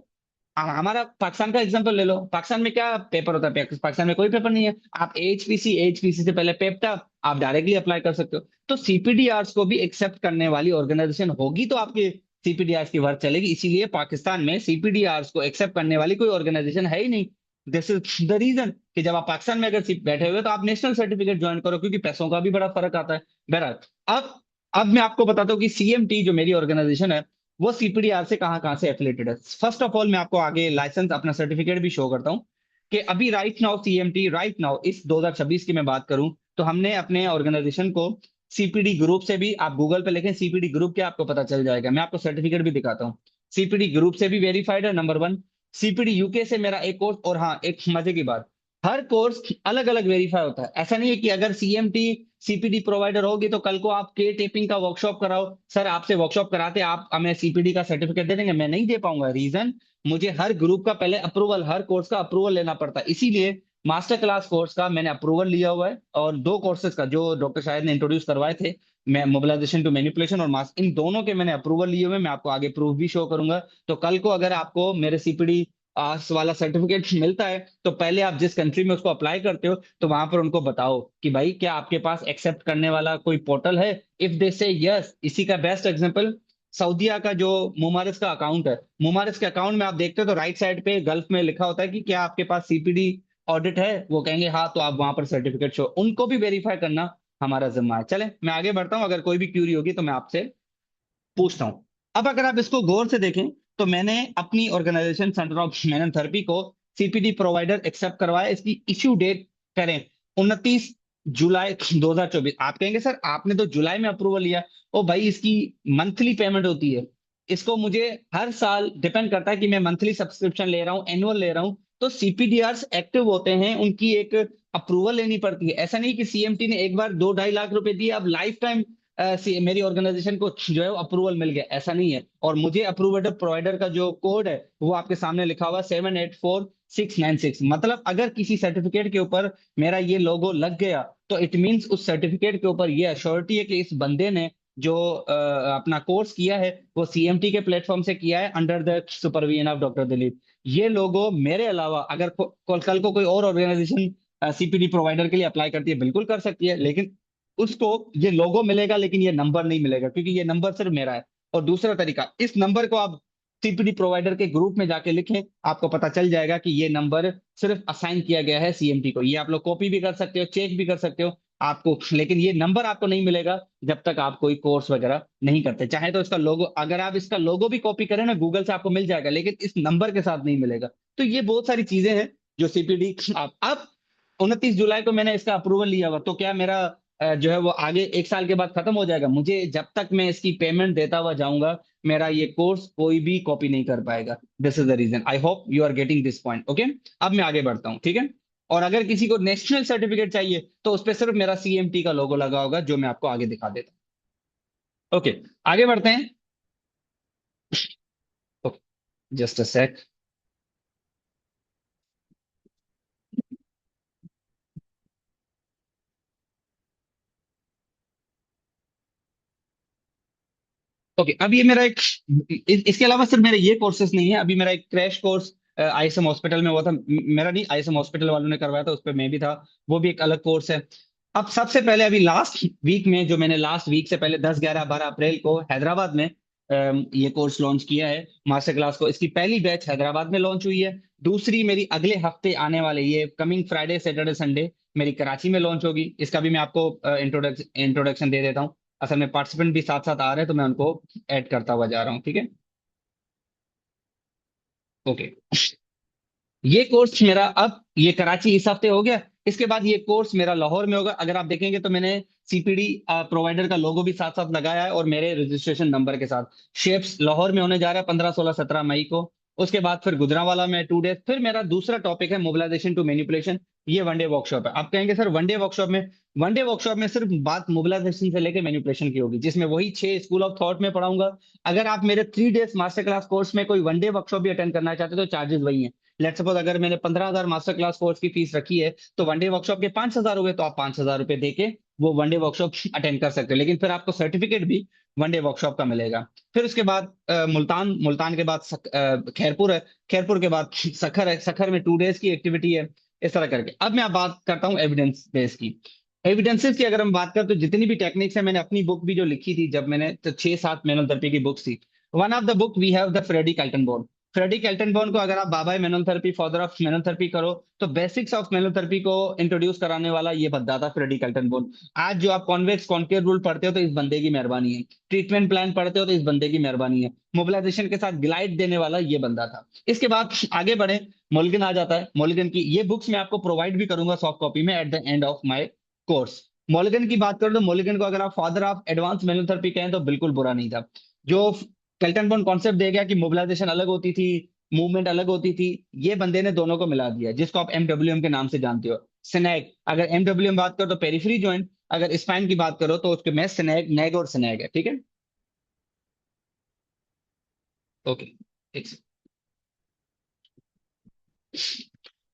हमारा पाकिस्तान का एग्जांपल ले लो। पाकिस्तान में क्या पेपर होता है? पाकिस्तान में कोई पेपर नहीं है। आप एचपीसी, एचपीसी से पहले पेप्टा, आप डायरेक्टली अप्लाई कर सकते हो। तो सीपीडीआरस को भी एक्सेप्ट करने वाली ऑर्गेनाइजेशन होगी तो आपकी सीपीडीआरस की वर्क चलेगी। इसीलिए पाकिस्तान में सीपीडीआरस को एक्सेप्ट करने वाली कोई ऑर्गेनाइजेशन है ही नहीं। दिस इज द रीजन कि जब आप पाकिस्तान में अगर बैठे हुए हो, तो आप नेशनल सर्टिफिकेट ज्वाइन करो, क्योंकि पैसों का भी बड़ा फर्क आता है। बहरहाल, अब अब मैं आपको बताता हूँ कि सीएमटी जो मेरी ऑर्गेनाइजेशन है, वो सीपीडीआर से कहाँ कहाँ से एफिलेटेड है। फर्स्ट ऑफ ऑल मैं आपको आगे लाइसेंस, अपना सर्टिफिकेट भी शो करता हूँ कि अभी right now CMT, right now इस 2026 की मैं बात करूं, तो हमने अपने ऑर्गेनाइजेशन को सीपीडी ग्रुप से भी, आप गूगल पे लिखें सीपीडी ग्रुप क्या, आपको पता चल जाएगा। मैं आपको सर्टिफिकेट भी दिखाता हूँ। सीपीडी ग्रुप से भी वेरीफाइड है, नंबर वन। सीपीडी यूके से मेरा एक कोर्स, और हाँ एक मजे की बात, हर कोर्स अलग अलग वेरीफाई होता है। ऐसा नहीं है कि अगर सीएमटी सीपीडी प्रोवाइडर होगी तो कल को आप के टेपिंग का वर्कशॉप कराओ, सर आपसे वर्कशॉप कराते आप हमें सीपीडी का सर्टिफिकेट दे देंगे, मैं नहीं दे पाऊंगा। रीजन, मुझे हर ग्रुप का पहले अप्रूवल, हर कोर्स का अप्रूवल लेना पड़ता है। इसीलिए मास्टर क्लास कोर्स का मैंने अप्रूवल लिया हुआ है, और दो कोर्सेज का जो डॉक्टर शाहिद ने इंट्रोड्यूस करवाए थे, मैं मोबिलाइजेशन टू मैनिपुलेशन और मास, इन दोनों के मैंने अप्रूवल लिए हुए हैं। मैं आपको आगे प्रूफ भी शो करूंगा। तो कल को अगर आपको मेरे सीपीडी आस वाला सर्टिफिकेट मिलता है, तो पहले आप जिस कंट्री में उसको अप्लाई करते हो, तो वहां पर उनको बताओ कि भाई क्या आपके पास एक्सेप्ट करने वाला कोई पोर्टल है। इफ दे से यस, इसी का बेस्ट एग्जांपल सऊदीया का जो मुमारिस का अकाउंट है, मुमारिस के अकाउंट में आप देखते हो तो राइट साइड पे गल्फ में लिखा होता है कि क्या आपके पास सीपीडी ऑडिट है, वो कहेंगे हाँ, तो आप वहां पर सर्टिफिकेट शो, उनको भी वेरीफाई करना हमारा जिम्मा है। चले मैं आगे बढ़ता हूँ, अगर कोई भी क्यूरी होगी तो मैं आपसे पूछता हूँ। अब अगर आप इसको गौर से देखें, तो मैंने अपनी organisation Centre of Manual Therapy को सीपीडी प्रोवाइडर एक्सेप्ट करवाया। इसकी इश्यू डेट करें 29 जुलाई 2024। आप कहेंगे सर आपने तो जुलाई में अप्रूवल लिया। ओ भाई, इसकी मंथली पेमेंट होती है। इसको मुझे हर साल डिपेंड करता है कि मैं मंथली सब्सक्रिप्शन ले रहा हूँ, एनुअल ले रहा हूँ। तो सीपीडीआर एक्टिव होते हैं, उनकी एक अप्रूवल लेनी पड़ती है। ऐसा नहीं कि सीएमटी ने एक बार 2-2.5 लाख रुपए दिए, अब लाइफ टाइम मेरी ऑर्गेनाइजेशन को जो है अप्रूवल मिल गया, ऐसा नहीं है। और मुझे अप्रूवल प्रोवाइडर का जो कोड है वो आपके सामने लिखा हुआ 784696। मतलब अगर किसी सर्टिफिकेट के ऊपर मेरा ये लोगो लग गया, तो इट मींस उस सर्टिफिकेट के ऊपर ये अश्योरिटी है कि इस बंदे ने जो अपना कोर्स किया है वो सीएमटी के प्लेटफॉर्म से किया है, under the supervision of doctor Dilip. ये लोगो मेरे अलावा अगर कल को कोई और ऑर्गेनाइजेशन सीपीडी प्रोवाइडर के लिए अप्लाई करती है, बिल्कुल कर सकती है, लेकिन उसको ये लोगो मिलेगा लेकिन ये नंबर नहीं मिलेगा, क्योंकि ये नंबर सिर्फ मेरा है। और दूसरा तरीका, इस नंबर को आप सीपीडी प्रोवाइडर के ग्रुप में जाके लिखें, आपको पता चल जाएगा कि ये नंबर सिर्फ असाइन किया गया है सीएमटी को। ये आप लोग कॉपी भी कर सकते हो, चेक भी कर सकते हो आपको, लेकिन ये नंबर आपको नहीं मिलेगा जब तक आप कोई कोर्स वगैरह नहीं करते। चाहे तो इसका लोगो, अगर आप इसका लोगो भी कॉपी करें ना गूगल से, आपको मिल जाएगा, लेकिन इस नंबर के साथ नहीं मिलेगा। तो ये बहुत सारी चीजें हैं जो सीपीडी, आप अब 29 जुलाई को मैंने इसका अप्रूवल लिया हुआ, तो क्या मेरा जो है वो आगे एक साल के बाद खत्म हो जाएगा? मुझे जब तक मैं इसकी पेमेंट देता हुआ जाऊंगा, मेरा ये कोर्स कोई भी कॉपी नहीं कर पाएगा। This is the reason. I hope you are getting this point. Okay, अब मैं आगे बढ़ता हूँ, ठीक है। और अगर किसी को नेशनल सर्टिफिकेट चाहिए, तो उस पर सिर्फ मेरा सीएमटी का लोगो लगा होगा, जो मैं आपको आगे दिखा देता हूँ। ओके, आगे बढ़ते हैं। Just a sec. ओके, अब ये मेरा एक इसके अलावा सिर्फ मेरे ये कोर्सेज नहीं है। अभी मेरा एक क्रैश कोर्स आईएसएम हॉस्पिटल में हुआ था, मेरा नहीं, आईएसएम हॉस्पिटल वालों ने करवाया था, उस पर मैं भी था। वो भी एक अलग कोर्स है। अब सबसे पहले अभी लास्ट वीक में, जो मैंने लास्ट वीक से पहले 10, 11, 12 अप्रैल को हैदराबाद में ये कोर्स लॉन्च किया है, मास्टर क्लास को। इसकी पहली बैच हैदराबाद में लॉन्च हुई है। दूसरी मेरी अगले हफ्ते आने वाले, ये कमिंग फ्राइडे, सैटरडे, संडे, मेरी कराची में लॉन्च होगी। इसका भी मैं आपको इंट्रोडक्शन दे देता हूँ। असल में पार्टिसिपेंट भी साथ साथ आ रहे हैं, तो मैं उनको ऐड करता हुआ जा रहा हूँ, ठीक है। ओके, ये कोर्स मेरा, अब ये कराची इस हफ्ते हो गया, इसके बाद ये कोर्स मेरा लाहौर में होगा। अगर आप देखेंगे तो मैंने सीपीडी प्रोवाइडर का लोगो भी साथ साथ लगाया है, और मेरे रजिस्ट्रेशन नंबर के साथ। शेप्स लाहौर में होने जा रहा है 15, 16, 17 मई को। उसके बाद फिर गुजरांवाला में 2 डेज। फिर मेरा दूसरा टॉपिक है मोबिलाइजेशन टू मैनिपुलेशन। ये वन डे वर्कशॉप है। आप कहेंगे सर वन डे वर्कशॉप में सिर्फ बात मोबिलाइजेशन से लेकर मैनिपुलेशन की होगी, जिसमें वही 6 स्कूल ऑफ थॉट में पढ़ाऊंगा। अगर आप मेरे 3 डेज मास्टर क्लास कोर्स में कोई वन डे वर्कशॉप भी अटेंड करना चाहते हो तो चार्जेस वही है। लेट सपोज अगर मैंने 15,000 मास्टर क्लास कोर्स की फीस रखी है, तो वन डे वर्कशॉप के 5,000 हुए, तो आप 5,000 रुपए देके वो वन डे वर्कशॉप अटेंड कर सकते हो। लेकिन फिर आपको सर्टिफिकेट भी वन डे वर्कशॉप का मिलेगा। फिर उसके बाद मुल्तान, मुल्तान के बाद खैरपुर है, खैरपुर के बाद सखर है, सखर में 2 डेज की एक्टिविटी है। इस तरह करके अब मैं बात करता हूँ एविडेंस बेस की। एविडेंसेस की अगर हम बात करें तो जितनी भी टेक्निक्स है, मैंने अपनी बुक भी जो लिखी थी जब मैंने, तो 6-7 मैनुअल थेरेपी की बुक्स थी। One of the book we have the Freddy Kaltenborn. Freddy Kaltenborn को अगर आप बाबा manual therapy, father of manual therapy करो, तो बेसिक्स ऑफ मैनुअल थेरेपी को इंट्रोड्यूस कराने वाला ये बंदा था, फ्रेडी कैल्टनबॉर्न। आज जो आप कॉन्वेक्स कॉन्केव रूल पढ़ते हो तो इस बंदे की मेहरबानी है। ट्रीटमेंट प्लान पढ़ते हो तो इस बंदे की मेहरबानी है। मोबिलाइजेशन के साथ ग्लाइड देने वाला ये बंदा था। इसके बाद आगे बढ़े, मोल्गन आ जाता है। मोल्गन की ये बुक्स मैं आपको प्रोवाइड भी करूंगा सॉफ्ट कॉपी में at the end of my course. Mulligan की बात करो तो मोल्गन को अगर आप father of advance manual therapy कहें तो बिल्कुल बुरा नहीं था। जो केल्टनबॉर्न कॉन्सेप्ट दे गया कि मोबिलाइजेशन अलग होती थी, मूवमेंट अलग होती थी, ये बंदे ने दोनों को मिला दिया, जिसको आप एमडब्ल्यूएम के नाम से जानते हो। स्नैग, अगर एमडब्ल्यूएम बात करो तो पेरिफेरी जॉइंट, अगर स्पाइन की बात करो तो उसके में स्नैग, नैग और स्नैग है। ठीक है, ओके। एक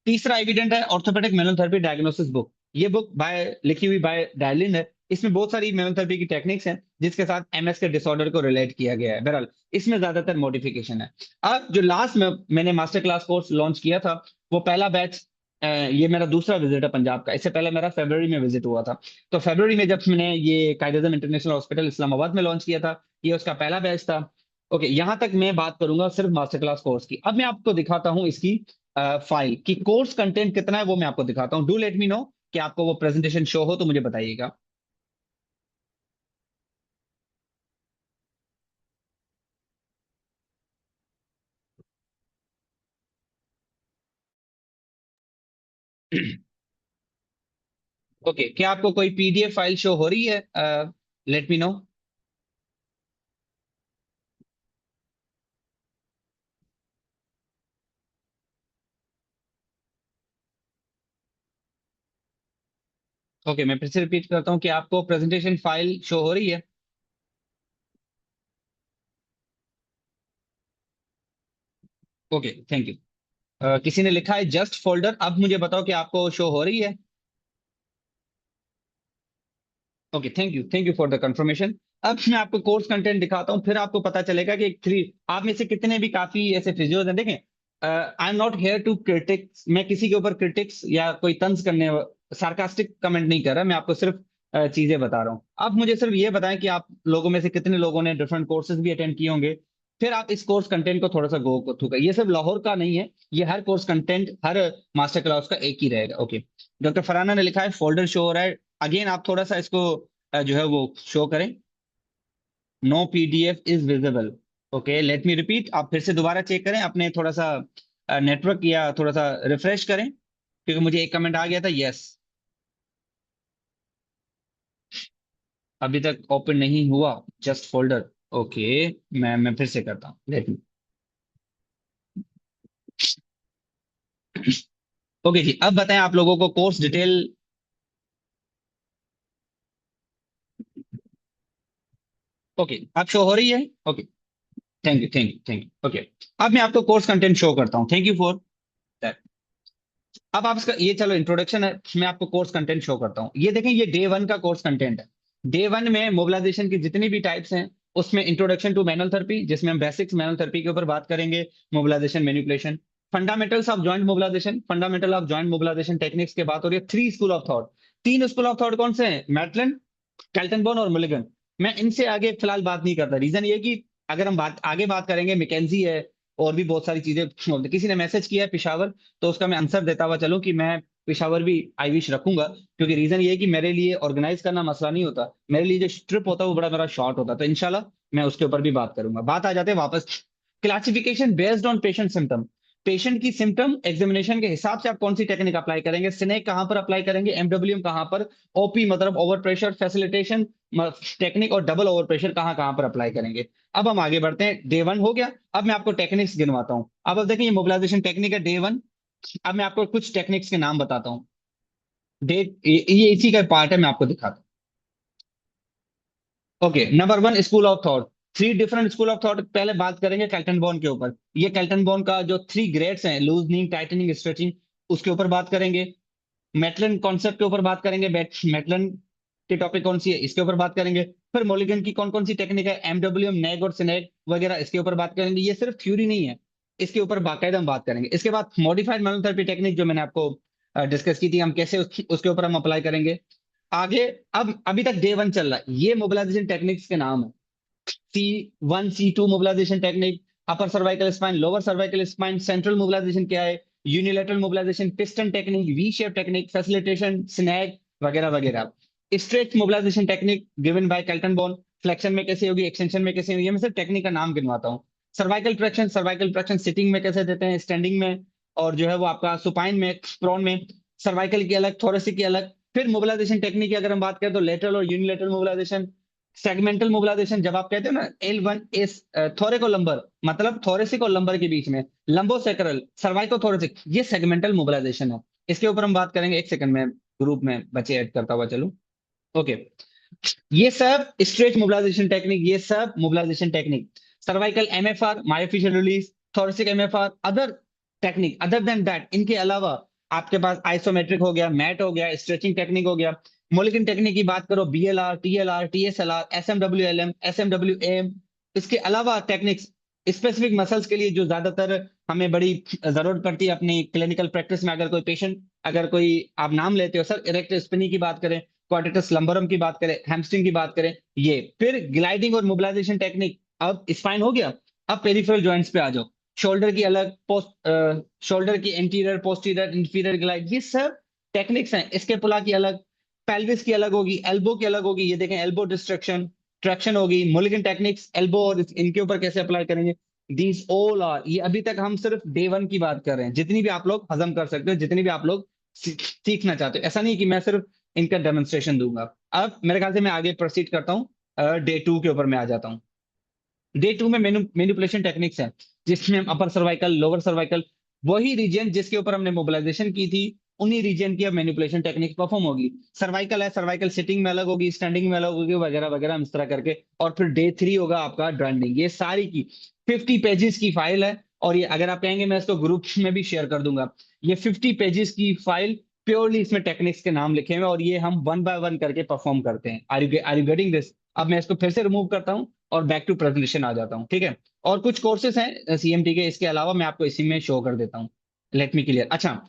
तीसरा एविडेंट है orthopaedic manual therapy diagnosis book. ये बुक बाय लिखी हुई बाय डायलिन है। इसमें बहुत सारी मैनुअल थेरेपी की टेक्निक्स हैं जिसके साथ एमएस के डिसऑर्डर को रिलेट किया गया है। बहरहाल इसमें ज्यादातर मॉडिफिकेशन है। अब जो लास्ट में मैंने मास्टर क्लास कोर्स लॉन्च किया था, वो पहला बैच, ये मेरा दूसरा विजिट है पंजाब का। इससे पहले मेरा फरवरी में विजिट हुआ था। तो फरवरी में जब मैंने ये कायद-ए-आज़म इंटरनेशनल हॉस्पिटल इस्लामाबाद में लॉन्च किया था, ये उसका पहला बैच था। ओके, यहां तक मैं बात करूंगा सिर्फ मास्टर क्लास कोर्स की। अब मैं आपको दिखाता हूं इसकी फाइल की कोर्स कंटेंट कितना है, वो मैं आपको दिखाता हूँ। डू लेट मी नो कि आपको वो प्रेजेंटेशन शो हो तो मुझे बताइएगा। ओके, क्या आपको कोई पीडीएफ फाइल शो हो रही है? Late me no. ओके, मैं फिर से रिपीट करता हूँ कि आपको प्रेजेंटेशन फाइल शो हो रही है। Okay, thank you. किसी ने लिखा है जस्ट फोल्डर। अब मुझे बताओ कि आपको शो हो रही है। Okay, thank you for the confirmation. अब मैं आपको कोर्स कंटेंट दिखाता हूँ, फिर आपको पता चलेगा कि थ्री, आप में से कितने भी काफी ऐसे फिजियोज हैं। देखें, I am not here to critics, मैं किसी के ऊपर क्रिटिक्स या कोई तंज करने, सार्कास्टिक कमेंट नहीं कर रहा। मैं आपको सिर्फ चीजें बता रहा हूँ। आप मुझे सिर्फ ये बताएं कि आप लोगों में से कितने लोगों ने डिफरेंट कोर्सेज भी अटेंड किए होंगे। फिर आप इस कोर्स कंटेंट को थोड़ा सा गो थ्रू कर, ये सिर्फ लाहौर का नहीं है, ये हर कोर्स कंटेंट, हर मास्टर क्लास का एक ही रहेगा। ओके, डॉक्टर फराना ने लिखा है फोल्डर शो हो रहा है। अगेन आप थोड़ा सा इसको जो है वो शो करें। No PDF is visible. Okay, let me repeat. आप फिर से दोबारा चेक करें अपने, थोड़ा सा नेटवर्क या थोड़ा सा रिफ्रेश करें, क्योंकि मुझे एक कमेंट आ गया था यस। अभी तक ओपन नहीं हुआ जस्ट फोल्डर। ओके, मैं फिर से करता हूँ, लेट मी। ओके जी, अब बताएं आप लोगों को कोर्स डिटेल। ओके, आप शो हो रही है। Okay, thank you. ओके, अब मैं आपको कोर्स कंटेंट शो करता हूँ। Thank you for that. अब आप इसका ये, चलो इंट्रोडक्शन है, मैं आपको कोर्स कंटेंट शो करता हूँ। ये देखें, ये डे वन का कोर्स कंटेंट है। डे वन में मोबिलाइजेशन की जितनी भी टाइप्स हैं, उसमें इंट्रोडक्शन टू मैनुअल थेरेपी, जिसमें हम बेसिक्स मैनुअल थेरेपी के ऊपर बात करेंगे, mobilisation manipulation. Fundamentals of joint mobilisation, fundamental of joint mobilisation techniques के बात हो रही है। 3 school of thought, 3 school of thought कौन से हैं? मैटलन, कैल्टनबर्न और मिलिगन। मैं इनसे आगे फिलहाल बात नहीं करता। रीजन ये कि अगर हम बात करेंगे, मैकेंजी है और भी बहुत सारी चीजें। किसी ने मैसेज किया है पिशावर, तो उसका मैं आंसर देता हुआ चलूं कि मैं पिशावर भी आई विश रखूंगा, क्योंकि रीजन ये है कि मेरे लिए ऑर्गेनाइज करना मसला नहीं होता, मेरे लिए जो ट्रिप होता है वो बड़ा मेरा शॉर्ट होता है। तो इंशाल्लाह मैं उसके ऊपर भी बात करूंगा। बात आ जाते हैं वापस, classification based on patient symptom. Patient की सिम्टम एग्जामिनेशन के हिसाब से आप कौन सी टेक्निक अप्लाई करेंगे, स्नेक कहां पर अप्लाई करेंगे, एमडब्ल्यूएम कहां पर, ओपी मतलब ओवर प्रेशर फैसिलिटेशन टेक्निक, और डबल ओवर प्रेशर कहां कहां पर अप्लाई करेंगे। अब हम आगे बढ़ते हैं, डे वन हो गया। अब मैं आपको टेक्निक्स गिनवाता हूं। अब देखिए ये मोबिलाइजेशन टेक्निक है डे वन। अब मैं आपको कुछ टेक्निक्स के नाम बताता हूँ। डे ये इसी का पार्ट है, मैं आपको दिखाता हूँ। Okay, number one, school of thought. Three different school of thought, पहले बात करेंगे कैल्टन बॉन के ऊपर। ये कैल्टन बॉन का जो थ्री ग्रेड्स हैं, लूजनिंग, टाइटनिंग, स्ट्रेचिंग, उसके ऊपर बात करेंगे। मेटलन कॉन्सेप्ट के ऊपर बात करेंगे, मेटलन की टॉपिक कौन सी है इसके ऊपर बात करेंगे। फिर मोलिगन की कौन कौन सी टेक्निक है, एमडब्ल्यूएम, नेग और सिनेग वगैरह, इसके ऊपर बात करेंगे। ये सिर्फ थ्योरी नहीं है, इसके ऊपर बाकायदा हम बात करेंगे। इसके बाद मॉडिफाइड मैनुअल टेक्निक जो मैंने आपको डिस्कस की थी, हम कैसे उसके ऊपर हम अप्लाई करेंगे आगे। अब अभी तक डे वन चल रहा है, ये मोबिलाइजेशन टेक्निक्स के नाम है। C1 C2 mobilisation technique, upper cervical spine, lower cervical spine, central mobilisation क्या है, unilateral mobilisation, piston technique, V shape technique, facilitation, snag वगैरह वगैरह। Stretch mobilisation technique given by Kaltenborn, flexion में कैसे होगी, एक्सटेंशन में कैसे होगी, ये मैं सिर्फ टेक्निक का नाम गिनवाता हूँ। सर्वाइकल ट्रैक्शन सिटिंग में कैसे देते हैं, स्टैंडिंग में, और जो है वो आपका सुपाइन में, प्रोन में। सर्वाइकल की अलग, थोरेसिक की अलग। फिर मोबिलाइजेशन टेक्निक की अगर हम बात करें तो लेटरल और यूनिलेटरल मोबिलाइजेशन। सेगमेंटल मोबिलाइजेशन, जब आप कहते हो ना L1 एस, थोरेको लंबर, मतलब थोरेसिक और लंबर के बीच में, लंबोसेक्रल, सर्वाइको थोरेसिक, ये सेगमेंटल मोबिलाइजेशन है। इसके ऊपर हम बात करेंगे, एक सेकंड में ग्रुप में बच्चे ऐड करता हुआ चलूं। ओके, ये सब स्ट्रेच मोबिलाइजेशन टेक्निक, ये सब mobilisation technique. Cervical MFR, myofascial release, thoracic MFR, other technique other than that, इनके अलावा आपके पास आइसोमेट्रिक हो गया, मैट हो गया, स्ट्रेचिंग टेक्निक हो गया। मोलिकिन टेक्निक की बात करो, बीएलआर, टीएलआर, टीएसएलआर, एसएमडब्ल्यूएलएम, एसएमडब्ल्यूएम। इसके अलावा टेक्निक्स स्पेसिफिक मसल्स के लिए जो ज्यादातर हमें बड़ी जरूरत पड़ती है अपनी क्लिनिकल प्रैक्टिस में। अगर कोई पेशेंट, अगर कोई आप नाम लेते हो सर, इरेक्ट स्पिनी की बात करें, क्वाड्रेटस लंबरम की बात करें, हैमस्ट्रिंग की बात करें, ये। फिर ग्लाइडिंग और मोबिलाइजेशन टेक्निक। अब स्पाइन हो गया, अब पेरिफेरल जॉइंट्स पे आ जाओ। शोल्डर की अलग, पोस्ट शोल्डर की एंटीरियर, पोस्टीरियर, इंफीरियर ग्लाइड, ये सब टेक्निक्स हैं। स्केपुला की अलग, पेल्विस की अलग होगी, एल्बो की अलग होगी, ये देखें एल्बो डिस्ट्रक्शन, ट्रैक्शन होगी। मुलिगन टेक्निक्स एल्बो और इनके ऊपर कैसे अप्लाई करेंगे, दीज ऑल आर। ये अभी तक हम सिर्फ डे वन की बात कर रहे हैं, जितनी भी आप लोग हजम कर सकते हो, जितनी भी आप लोग सीखना चाहते हो। ऐसा नहीं कि मैं सिर्फ इनका डेमोन्स्ट्रेशन दूंगा। अब मेरे ख्याल से मैं आगे प्रोसीड करता हूँ, डे टू के ऊपर मैं आ जाता हूँ। डे टू में मैनिपुलेशन टेक्निक्स है, जिसमें हम अपर सर्वाइकल, लोअर सर्वाइकल, वही रीजन जिसके ऊपर हमने मोबिलाइजेशन की थी, उन्हीं रीजन की अब मैनिपुलेशन टेक्निक परफॉर्म होगी। सर्वाइकल है, सर्वाइकल सिटिंग में अलग होगी, स्टैंडिंग में अलग होगी, वगैरह वगैरह, हम इस तरह करके। और फिर डे थ्री होगा आपका ड्राइंडिंग। ये सारी की 50 पेजेस की फाइल है, और ये अगर आप कहेंगे मैं इसको ग्रुप में भी शेयर कर दूंगा। ये 50 पेजेस की फाइल, प्योरली इसमें टेक्निक्स के नाम लिखे हुए हैं, और ये हम वन बाय वन करके परफॉर्म करते हैं। Are you getting this? अब मैं इसको फिर से रिमूव करता हूँ और बैक टू प्रेजेंटेशन आ जाता हूँ, ठीक है। और कुछ कोर्सेज हैं सीएमटी के, इसके अलावा मैं आपको इसी में शो कर देता हूँ। Let me clear. अच्छा,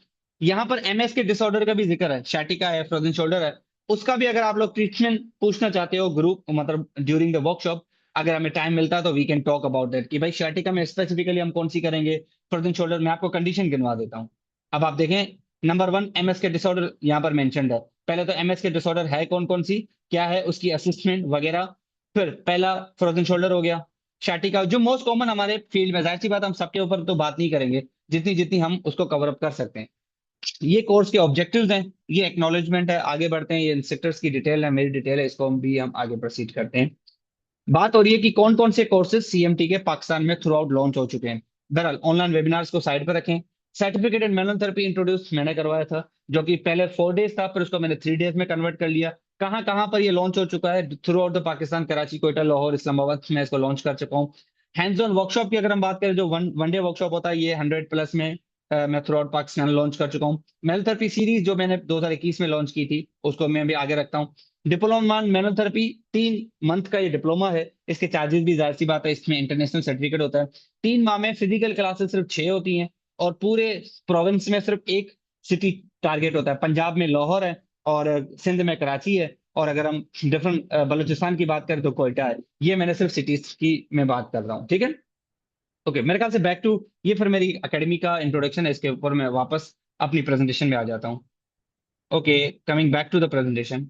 यहाँ पर एमएस के डिसऑर्डर का भी जिक्र है, शैटिका है, फ्रोजन शोल्डर है। उसका भी अगर आप लोग ट्रीटमेंट पूछना चाहते हो ग्रुप, मतलब ड्यूरिंग द वर्कशॉप, अगर हमें टाइम मिलता है तो we can talk about that, कि भाई शैटिका में स्पेसिफिकली हम कौन सी करेंगे, फ्रोजन शोल्डर में आपको कंडीशन गिनवा देता हूँ। अब आप देखें, नंबर वन, एमएस के डिसऑर्डर यहाँ पर मेंशन्ड है। पहले तो एमएस के डिसऑर्डर है कौन कौन सी, क्या है उसकी असिस्टमेंट वगैरह। फिर पहला फ्रोजन शोल्डर हो गया, शाटिका जो मोस्ट कॉमन हमारे फील्ड में, जाहिर सी बात हम सबके ऊपर तो बात नहीं करेंगे, जितनी जितनी हम उसको कवर अप कर सकते हैं। ये कोर्स के ऑब्जेक्टिव्स हैं, ये एक्नॉलेजमेंट है। आगे बढ़ते हैं, ये इंस्ट्रक्टर्स की डिटेल है, मेरी डिटेल है, इसको हम आगे प्रोसीड करते हैं। बात हो रही है कि कौन कौन से कोर्सेज सीएमटी के पाकिस्तान में थ्रू आउट लॉन्च हो चुके हैं। बहरहाल ऑनलाइन वेबिनार्स को साइड पर रखें। Certificate and manual therapy introduce मैंने करवाया था, जो कि पहले 4 डेज था, फिर उसको मैंने 3 डेज में कन्वर्ट कर लिया। कहाँ कहाँ पर ये लॉन्च हो चुका है, through out the Pakistan, Karachi, Quetta, Lahore, Islamabad में इसको लॉन्च कर चुका हूँ। हैंड्स ऑन वर्कशॉप की अगर हम बात करें, जो वन डे वर्कशॉप होता है, ये 100+ में मैं थ्रू आउट पाकिस्तान लॉन्च कर चुका हूँ। मैनुअल थेरेपी सीरीज जो मैंने 2021 में लॉन्च की थी, उसको मैं भी आगे रखता हूँ। डिप्लोमा मैनुअल थेरेपी 3 मंथ का ये डिप्लोमा है, इसके चार्जेस भी जाहिर सी बात है, इसमें इंटरनेशनल सर्टिफिकेट होता है। 3 माह में फिजिकल क्लासेस सिर्फ 6 होती हैं, और पूरे प्रोविंस में सिर्फ एक सिटी टारगेट होता है। पंजाब में लाहौर है, और सिंध में कराची है, और अगर हम डिफरेंट बलूचिस्तान की बात करें तो कोयटा है। ये मैंने सिर्फ सिटीज की मैं बात कर रहा हूँ, ठीक है। ओके, मेरे ख्याल से बैक टू, ये फिर मेरी एकेडमी का इंट्रोडक्शन है, इसके ऊपर मैं वापस अपनी प्रेजेंटेशन में आ जाता हूँ। Okay, coming back to the presentation.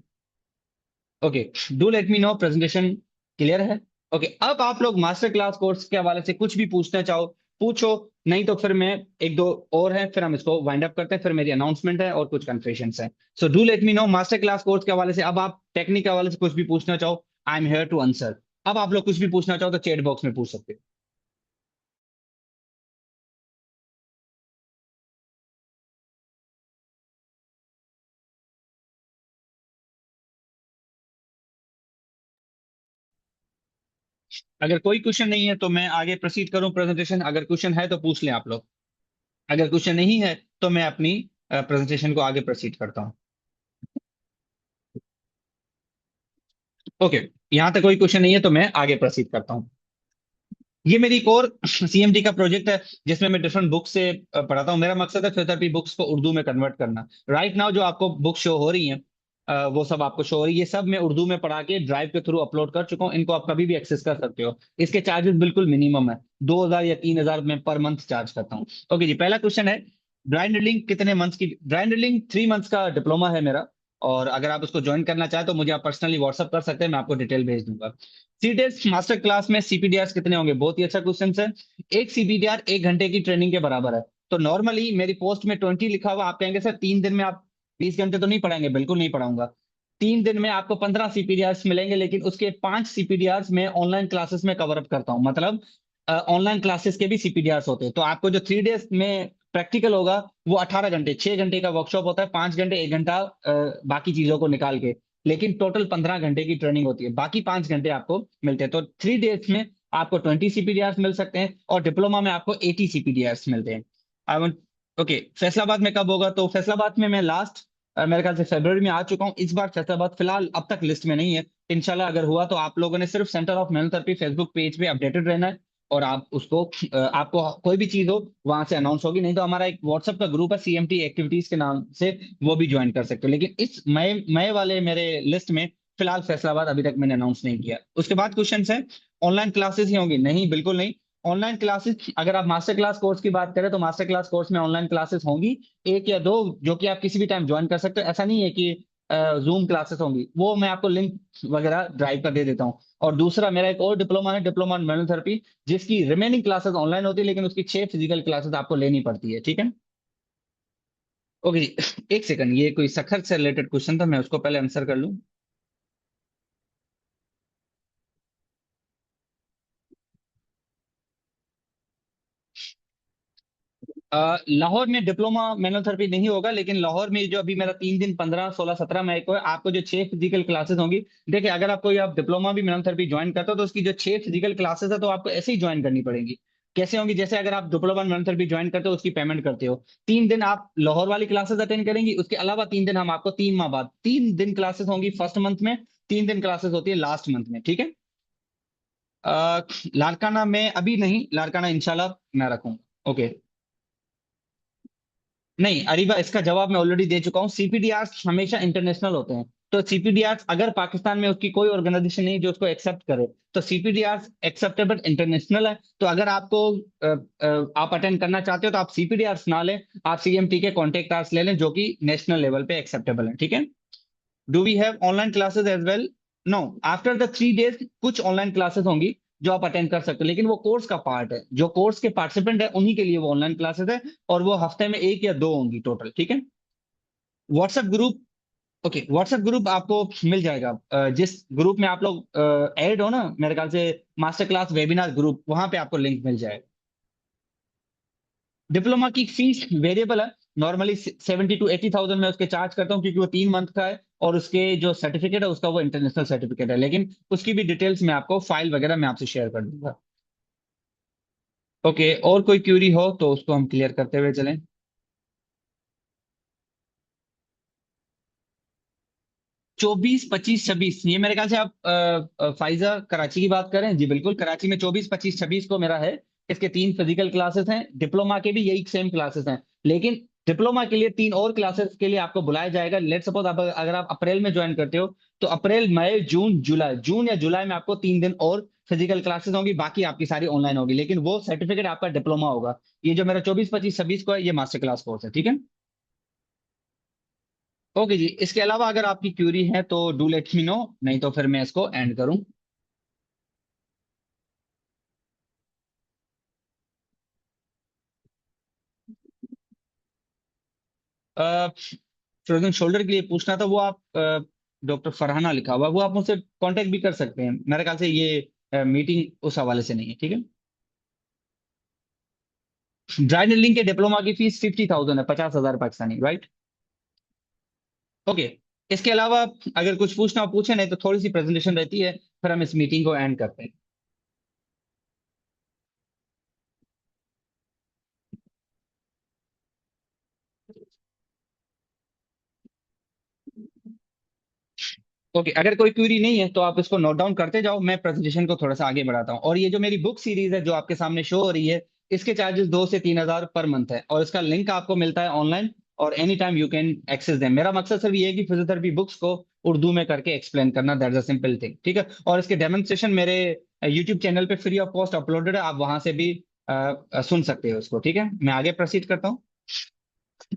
Okay, do let me know presentation clear है। ओके, अब आप लोग मास्टर क्लास कोर्स के हवाले से कुछ भी पूछना चाहो, पूछो, नहीं तो फिर मैं एक दो और है, फिर हम इसको वाइंड अप करते हैं, फिर मेरी अनाउंसमेंट है और कुछ कन्फेशंस है। So do let me no master class course के हवाले से, अब आप टेक्निक के हवाले से कुछ भी पूछना चाहो, I am here to answer. अब आप लोग कुछ भी पूछना चाहो तो चैट बॉक्स में पूछ सकते हो। अगर कोई क्वेश्चन नहीं है तो मैं आगे प्रोसीड करूं प्रेजेंटेशन, अगर क्वेश्चन है तो पूछ लें आप लोग। अगर क्वेश्चन नहीं है तो मैं अपनी प्रेजेंटेशन को आगे प्रोसीड करता हूँ। ओके, यहाँ तक कोई क्वेश्चन नहीं है तो मैं आगे प्रोसीड करता हूँ। ये मेरी एक और सीएमटी का प्रोजेक्ट है, जिसमें मैं डिफरेंट बुक से पढ़ाता हूँ। मेरा मकसद है फिजियोथेरेपी बुक्स को उर्दू में कन्वर्ट करना। राइट नाउ जो आपको बुक शो हो रही हैं, वो सब आपको शो हो रही है, ये सब मैं उर्दू में पढ़ा के ड्राइव के थ्रू अपलोड कर चुका हूँ। इनको आप कभी भी एक्सेस कर सकते हो। इसके चार्जेस बिल्कुल मिनिमम है, 2,000 या 3,000 में पर मंथ चार्ज करता हूँ। ओके जी, पहला क्वेश्चन है, ड्राई नीडलिंग कितने मंथ्स की? ड्राई नीडलिंग 3 मंथ्स का डिप्लोमा है मेरा, और अगर आप उसको ज्वाइन करना चाहें तो मुझे आप पर्सनली व्हाट्सअप कर सकते हैं, मैं आपको डिटेल भेज दूंगा। 3 डेज मास्टर क्लास में सीपीडीआर कितने होंगे? बहुत ही अच्छा क्वेश्चन है। एक सीपीडीआर 1 घंटे की ट्रेनिंग के बराबर है। तो नॉर्मली मेरी पोस्ट में 20 लिखा हुआ, आप कहेंगे सर 3 दिन में आप 20 घंटे तो नहीं पढ़ाएंगे? बिल्कुल नहीं पढ़ाऊंगा। 3 दिन में आपको 15 सीपीडीआर मिलेंगे, लेकिन उसके 5 सीपीडीआर में ऑनलाइन क्लासेस में कवर अप करता हूँ। मतलब ऑनलाइन क्लासेस के भी सीपीडीआर होते हैं। तो आपको जो 3 डेज में प्रैक्टिकल होगा वो 18 घंटे, 6 घंटे का वर्कशॉप होता है, 5 घंटे 1 घंटा बाकी चीजों को निकाल के, लेकिन टोटल 15 घंटे की ट्रेनिंग होती है, बाकी 5 घंटे आपको मिलते हैं। तो 3 डेज में आपको 20 सीपीडीआर मिल सकते हैं, और डिप्लोमा में आपको 80 सीपीडीआर मिलते हैं। आई वांट ओके, फैसलाबाद में कब होगा? तो फैसलाबाद में मैं लास्ट मेरे ख्याल से फरवरी में आ चुका हूँ। इस बार फैसलाबाद फिलहाल अब तक लिस्ट में नहीं है। इंशाल्लाह अगर हुआ तो आप लोगों ने सिर्फ सेंटर ऑफ मेनोथेरेपी फेसबुक पेज पे अपडेटेड रहना है, और आप उसको आपको कोई भी चीज हो वहां से अनाउंस होगी। नहीं तो हमारा एक व्हाट्सएप का ग्रुप है सीएमटी एक्टिविटीज के नाम से, वो भी ज्वाइन कर सकते हो। लेकिन इस मई वाले मेरे लिस्ट में फिलहाल फैसलाबाद अभी तक मैंने अनाउंस नहीं किया। उसके बाद क्वेश्चन है, ऑनलाइन क्लासेस ही होंगी? नहीं, बिल्कुल नहीं। ऑनलाइन क्लासेस, अगर आप मास्टर क्लास कोर्स की बात करें तो मास्टर क्लास कोर्स में ऑनलाइन क्लासेस होंगी, एक या दो, जो कि आप किसी भी टाइम ज्वाइन कर सकते हो। ऐसा नहीं है कि जूम क्लासेस होंगी, वो मैं आपको लिंक वगैरह ड्राइव कर दे देता हूँ। और दूसरा मेरा एक और डिप्लोमा है, डिप्लोमा इन मेनोथेरेपी, जिसकी रिमेनिंग क्लासेस ऑनलाइन होती है, लेकिन उसकी 6 फिजिकल क्लासेस आपको लेनी पड़ती है। ठीक है। ओके जी, एक सेकंड, ये कोई सखर से रिलेटेड क्वेश्चन था, मैं उसको पहले आंसर कर लूं। लाहौर में डिप्लोमा मेनोथेरेपी नहीं होगा, लेकिन लाहौर में जो अभी मेरा 3 दिन 15, 16, 17 मई को है, आपको जो 6 फिजिकल क्लासेस होंगी। देखिए, अगर आप कोई आप डिप्लोमा भी मेनोथेरेपी ज्वाइन करते हो तो उसकी जो 6 फिजिकल क्लासेस है तो आपको ऐसे ही ज्वाइन करनी पड़ेगी। कैसे होंगी? जैसे अगर आप डिप्लोमा मेनोथेरेपी ज्वाइन करते हो, उसकी पेमेंट करते हो, 3 दिन आप लाहौर वाली क्लासेस अटेंड करेंगी, उसके अलावा 3 दिन हम आपको 3 माह बाद 3 दिन क्लासेस होंगी फर्स्ट मंथ में, 3 दिन क्लासेस होती है लास्ट मंथ में। ठीक है। लारकाना में अभी नहीं, लारकाना इंशाल्लाह मैं रखूंगा। ओके। नहीं, अरीबा, इसका जवाब मैं ऑलरेडी दे चुका हूँ। सीपीडीआर हमेशा इंटरनेशनल होते हैं। तो सीपीडीआर अगर पाकिस्तान में उसकी कोई ऑर्गेनाइजेशन नहीं है जो उसको एक्सेप्ट करे, तो सीपीडीआर एक्सेप्टेबल इंटरनेशनल है। तो अगर आपको आप अटेंड करना चाहते हो तो आप सीपीडीआर ना लें, आप सीएमटी के कॉन्टेक्ट आवर्स ले लें जो कि नेशनल लेवल पे एक्सेप्टेबल है। ठीक है। Do we have online classes as well? No. After the 3 days कुछ ऑनलाइन क्लासेस होंगी जो आप अटेंड कर सकते हो, लेकिन वो कोर्स का पार्ट है। जो कोर्स के पार्टिसिपेंट है उन्हीं के लिए वो ऑनलाइन क्लासेस है, और वो हफ्ते में एक या दो होंगी टोटल। ठीक है। WhatsApp group, okay, WhatsApp group आपको मिल जाएगा। जिस ग्रुप में आप लोग ऐड हो ना, मेरे ख्याल से मास्टर क्लास वेबिनार ग्रुप, वहां पे आपको लिंक मिल जाएगा। डिप्लोमा की फीस वेरिएबल है। नॉर्मली 70 to 80 थाउजेंड में उसके चार्ज करता हूँ, क्योंकि वो 3 मंथ का है, और उसके जो सर्टिफिकेट है उसका वो इंटरनेशनल सर्टिफिकेट है। लेकिन उसकी भी डिटेल्स मैं आपको फाइल वगैरह मैं आपसे शेयर कर दूंगा। ओके, और कोई क्यूरी हो तो उसको हम क्लियर करते हुए चलें। 24, 25, 26, ये मेरे ख्याल से आप फाइजा कराची की बात करें? जी बिल्कुल, कराची में 24, 25, 26 को मेरा है। इसके 3 फिजिकल क्लासेस हैं, डिप्लोमा के भी यही सेम क्लासेस हैं। लेकिन डिप्लोमा के लिए 3 और क्लासेस के लिए आपको बुलाया जाएगा। लेट सपोज आप, अगर आप अप्रैल में ज्वाइन करते हो, तो अप्रैल, मई, जून, जुलाई, जून या जुलाई में आपको 3 दिन और फिजिकल क्लासेस होंगी, बाकी आपकी सारी ऑनलाइन होगी, लेकिन वो सर्टिफिकेट आपका डिप्लोमा होगा। ये जो मेरा 24, 25, 26 को है, ये मास्टर क्लास कोर्स है। ठीक है। ओके जी, इसके अलावा अगर आपकी क्यूरी है तो डू लेट मी नो, नहीं तो फिर मैं इसको एंड करूं। फ्रोजन शोल्डर के लिए पूछना था, वो आप डॉक्टर फरहाना लिखा हुआ, वो आप मुझसे कांटेक्ट भी कर सकते हैं। मेरे ख्याल से ये मीटिंग उस हवाले से नहीं है, ठीक है। ड्राई नीलिंग के डिप्लोमा की फीस 50,000 है, 50,000 पाकिस्तानी, राइट। ओके। इसके अलावा अगर कुछ पूछना हो पूछे, नहीं तो थोड़ी सी प्रेजेंटेशन रहती है, फिर हम इस मीटिंग को एंड करते हैं। ओके, अगर कोई क्वेरी नहीं है तो आप इसको नोट डाउन करते जाओ, मैं प्रेजेंटेशन को थोड़ा सा आगे बढ़ाता हूँ। और ये जो मेरी बुक सीरीज है जो आपके सामने शो हो रही है, इसके चार्जेस 2 से 3 हजार पर मंथ है, और इसका लिंक आपको मिलता है ऑनलाइन, और any time you can access them. मेरा मकसद सिर्फ ये है कि फिजियोथेरेपी बुक्स को उर्दू में करके एक्सप्लेन करना, दैट्स अ सिंपल थिंग, ठीक है। और इसके डेमोन्स्ट्रेशन मेरे यूट्यूब चैनल पे फ्री ऑफ कॉस्ट अपलोडेड है, आप वहां से भी सुन सकते हो उसको, ठीक है। मैं आगे प्रोसीड करता हूँ।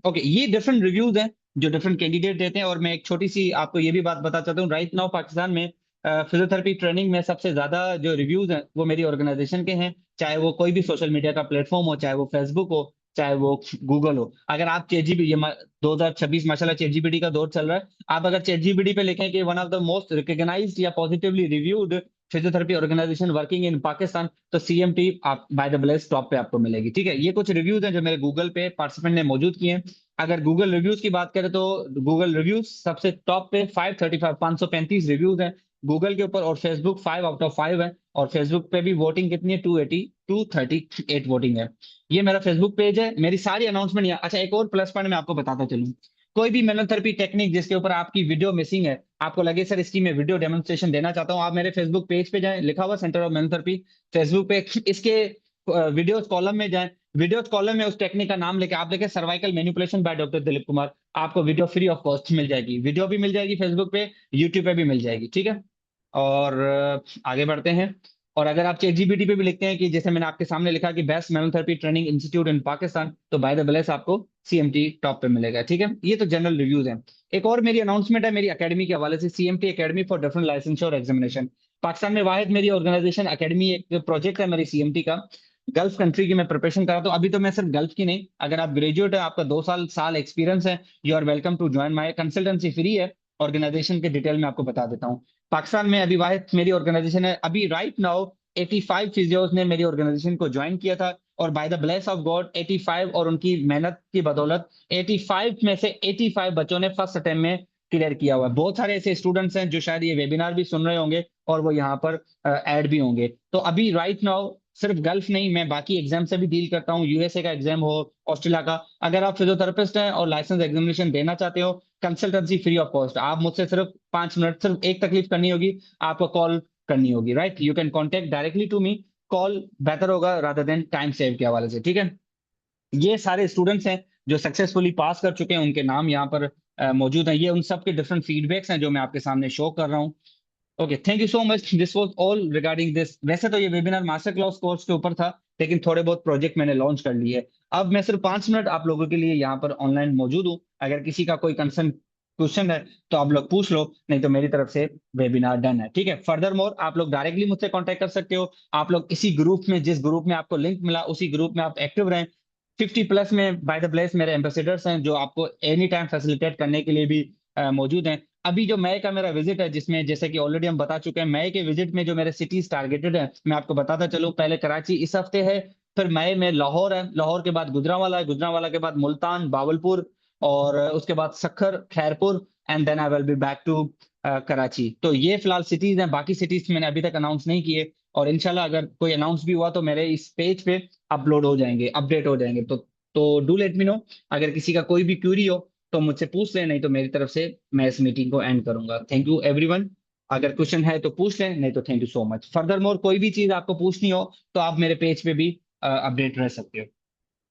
ओके, ये डिफरेंट रिव्यूज हैं जो डिफरेंट कैंडिडेट देते हैं, और मैं एक छोटी सी आपको ये भी बात बता चाहता हूँ, राइट नाउ पाकिस्तान में फिजियोथेरेपी ट्रेनिंग में सबसे ज्यादा जो रिव्यूज हैं वो मेरी ऑर्गेनाइजेशन के हैं। चाहे वो कोई भी सोशल मीडिया का प्लेटफॉर्म हो, चाहे वो फेसबुक हो, चाहे वो गूगल हो। अगर आप चैट जीपीटी, 2026 माशाल्लाह चैट जीपीटी का दौर चल रहा है, आप अगर चैट जीपीटी पे लिखें कि one of the most recognised या positively reviewed physiotherapy organisation working in Pakistan, तो सीएमटी आप बाय द ब्लेस टॉप पे आपको मिलेगी, ठीक है। ये कुछ रिव्यूज हैं जो मेरे गूगल पे पार्टिसिपेंट ने मौजूद किए हैं। अगर गूगल रिव्यूज की बात करें तो गूगल रिव्यूज सबसे टॉप पे 535, 535 रिव्यूज हैं गूगल के ऊपर, और फेसबुक 5 आउट ऑफ 5 है। और फेसबुक पे भी वोटिंग कितनी है, 238 वोटिंग है। ये मेरा फेसबुक पेज है, मेरी सारी अनाउंसमेंट यहाँ। अच्छा, एक और प्लस पॉइंट मैं आपको बताता चलूँ। कोई भी मेनोथेरेपी टेक्निक जिसके ऊपर आपकी वीडियो मिसिंग है, आपको लगे सर इसकी मैं वीडियो डेमोन्स्ट्रेशन देना चाहता हूँ, आप मेरे फेसबुक पेज पे जाएं, लिखा हुआ सेंटर ऑफ मेनोथेरेपी फेसबुक पे, इसके वीडियोस कॉलम में जाएं। वीडियोस कॉलम में उस टेक्निक का नाम लेके आप देखें cervical manipulation by doctor Dilip Kumar, आपको वीडियो फ्री ऑफ कॉस्ट मिल जाएगी, वीडियो भी मिल जाएगी फेसबुक पे, यूट्यूब पे भी मिल जाएगी, ठीक है। और आगे बढ़ते हैं। और अगर आप चैट जीपीटी पे भी लिखते हैं कि जैसे मैंने आपके सामने लिखा कि बेस्ट मेमोथेरेपी ट्रेनिंग इंस्टीट्यूट इन पाकिस्तान, तो बाय द ब्लेस आपको सीएमटी टॉप पे मिलेगा, ठीक है। ये तो जनरल रिव्यूज हैं। एक और मेरी अनाउंसमेंट है मेरी एकेडमी के हवाले से, CMT academy for different license और एग्जामिनेशन। पाकिस्तान में वाहिद मेरी ऑर्गेनाइजेशन एकेडमी, एक प्रोजेक्ट है मेरी सीएमटी का। गल्फ कंट्री की मैं प्रिपरेशन कर रहा हूँ, अभी तो मैं सिर्फ गल्फ की नहीं, अगर आप ग्रेजुएट है, आपका 2 साल एक्सपीरियंस है, you are welcome to join my consultancy, free है। ऑर्गेनाइजेशन के डिटेल में आपको बता देता हूँ। पाकिस्तान में अभी वाहिद मेरी ऑर्गेनाइजेशन है, अभी राइट नाउ 85 फिजियोज ने मेरी ऑर्गेनाइजेशन को ज्वाइन किया था, और bye the bless of God 85, और उनकी मेहनत की बदौलत 85 में से 85 बच्चों ने फर्स्ट अटेम्प्ट में क्लियर किया हुआ है। बहुत सारे ऐसे स्टूडेंट्स हैं जो शायद ये वेबिनार भी सुन रहे होंगे, और वो यहाँ पर ऐड भी होंगे। तो अभी राइट नाउ सिर्फ गल्फ नहीं, मैं बाकी एग्जाम से भी डील करता हूँ, यूएसए का एग्जाम हो, ऑस्ट्रेलिया का। अगर आप फिजियोथेरेपिस्ट हैं और लाइसेंस एग्जामिनेशन देना चाहते हो, कंसल्टेंसी फ्री ऑफ कॉस्ट, आप मुझसे सिर्फ 5 मिनट, सिर्फ एक तकलीफ करनी होगी, आपको कॉल करनी होगी, right. You can contact directly to me, call बेहतर होगा रादर देन टाइम सेव के हवाले से, ठीक है। ये सारे स्टूडेंट्स हैं जो सक्सेसफुली पास कर चुके हैं, उनके नाम यहाँ पर मौजूद हैं, ये उन सब के डिफरेंट फीडबैक्स हैं जो मैं आपके सामने शो कर रहा हूँ। Okay, thank you so much, this was all regarding this. वैसे तो ये वेबिनार मास्टर क्लास कोर्स के ऊपर था, लेकिन थोड़े बहुत प्रोजेक्ट मैंने लॉन्च कर लिए। अब मैं सिर्फ 5 मिनट आप लोगों के लिए यहाँ पर ऑनलाइन मौजूद हूँ, अगर किसी का कोई कंसर्न क्वेश्चन है तो आप लोग पूछ लो, नहीं तो मेरी तरफ से वेबिनार डन है, ठीक है। फर्दर मोर आप लोग डायरेक्टली मुझसे कांटेक्ट कर सकते हो। आप लोग इसी ग्रुप में, जिस ग्रुप में आपको लिंक मिला, उसी ग्रुप में आप एक्टिव रहें। 50 प्लस में बाय द प्लेस मेरे एम्बेसडर्स हैं जो आपको एनी टाइम फैसिलिटेट करने के लिए भी मौजूद हैं। अभी जो मई का मेरा विजिट है, जिसमें जैसे कि ऑलरेडी हम बता चुके हैं, मई के विजिट में जो मेरे सिटीज टारगेटेड है, मैं आपको बताता चलूं। पहले कराची इस हफ्ते है, फिर मई में लाहौर है, लाहौर के बाद गुजरांवाला है, गुजरांवाला के बाद मुल्तान, बावलपुर, और उसके बाद Sukkur, Khairpur, and then I will be back to Karachi. तो ये फिलहाल सिटीज हैं, बाकी सिटीज मैंने अभी तक अनाउंस नहीं किए, और इंशाल्लाह अगर कोई अनाउंस भी हुआ तो मेरे इस पेज पे अपलोड हो जाएंगे, अपडेट हो जाएंगे। तो डू लेट मी नो, अगर किसी का कोई भी क्यूरी हो तो मुझसे पूछ लें, नहीं तो मेरी तरफ से मैं इस मीटिंग को एंड करूंगा। Thank you everyone. अगर क्वेश्चन है तो पूछ लें, नहीं तो thank you so much. Further more कोई भी चीज आपको पूछनी हो तो आप मेरे पेज पे भी अपडेट रह सकते हो।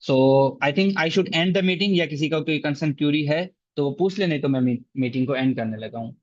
So I think I should end the meeting, या किसी का कोई कंसर्न क्यूरी है तो वो पूछ ले, नहीं तो मैं मीटिंग को एंड करने लगा हूँ।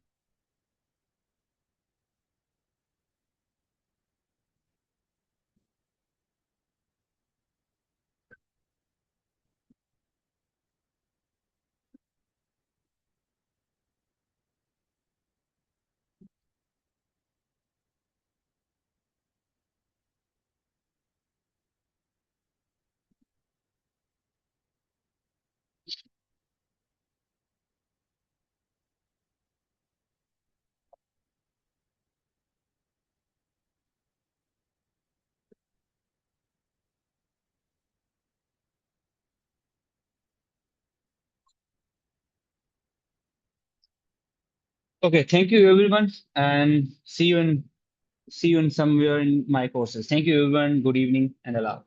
Okay, thank you everyone, and see you in somewhere in my courses. Thank you everyone. Good evening and Allah.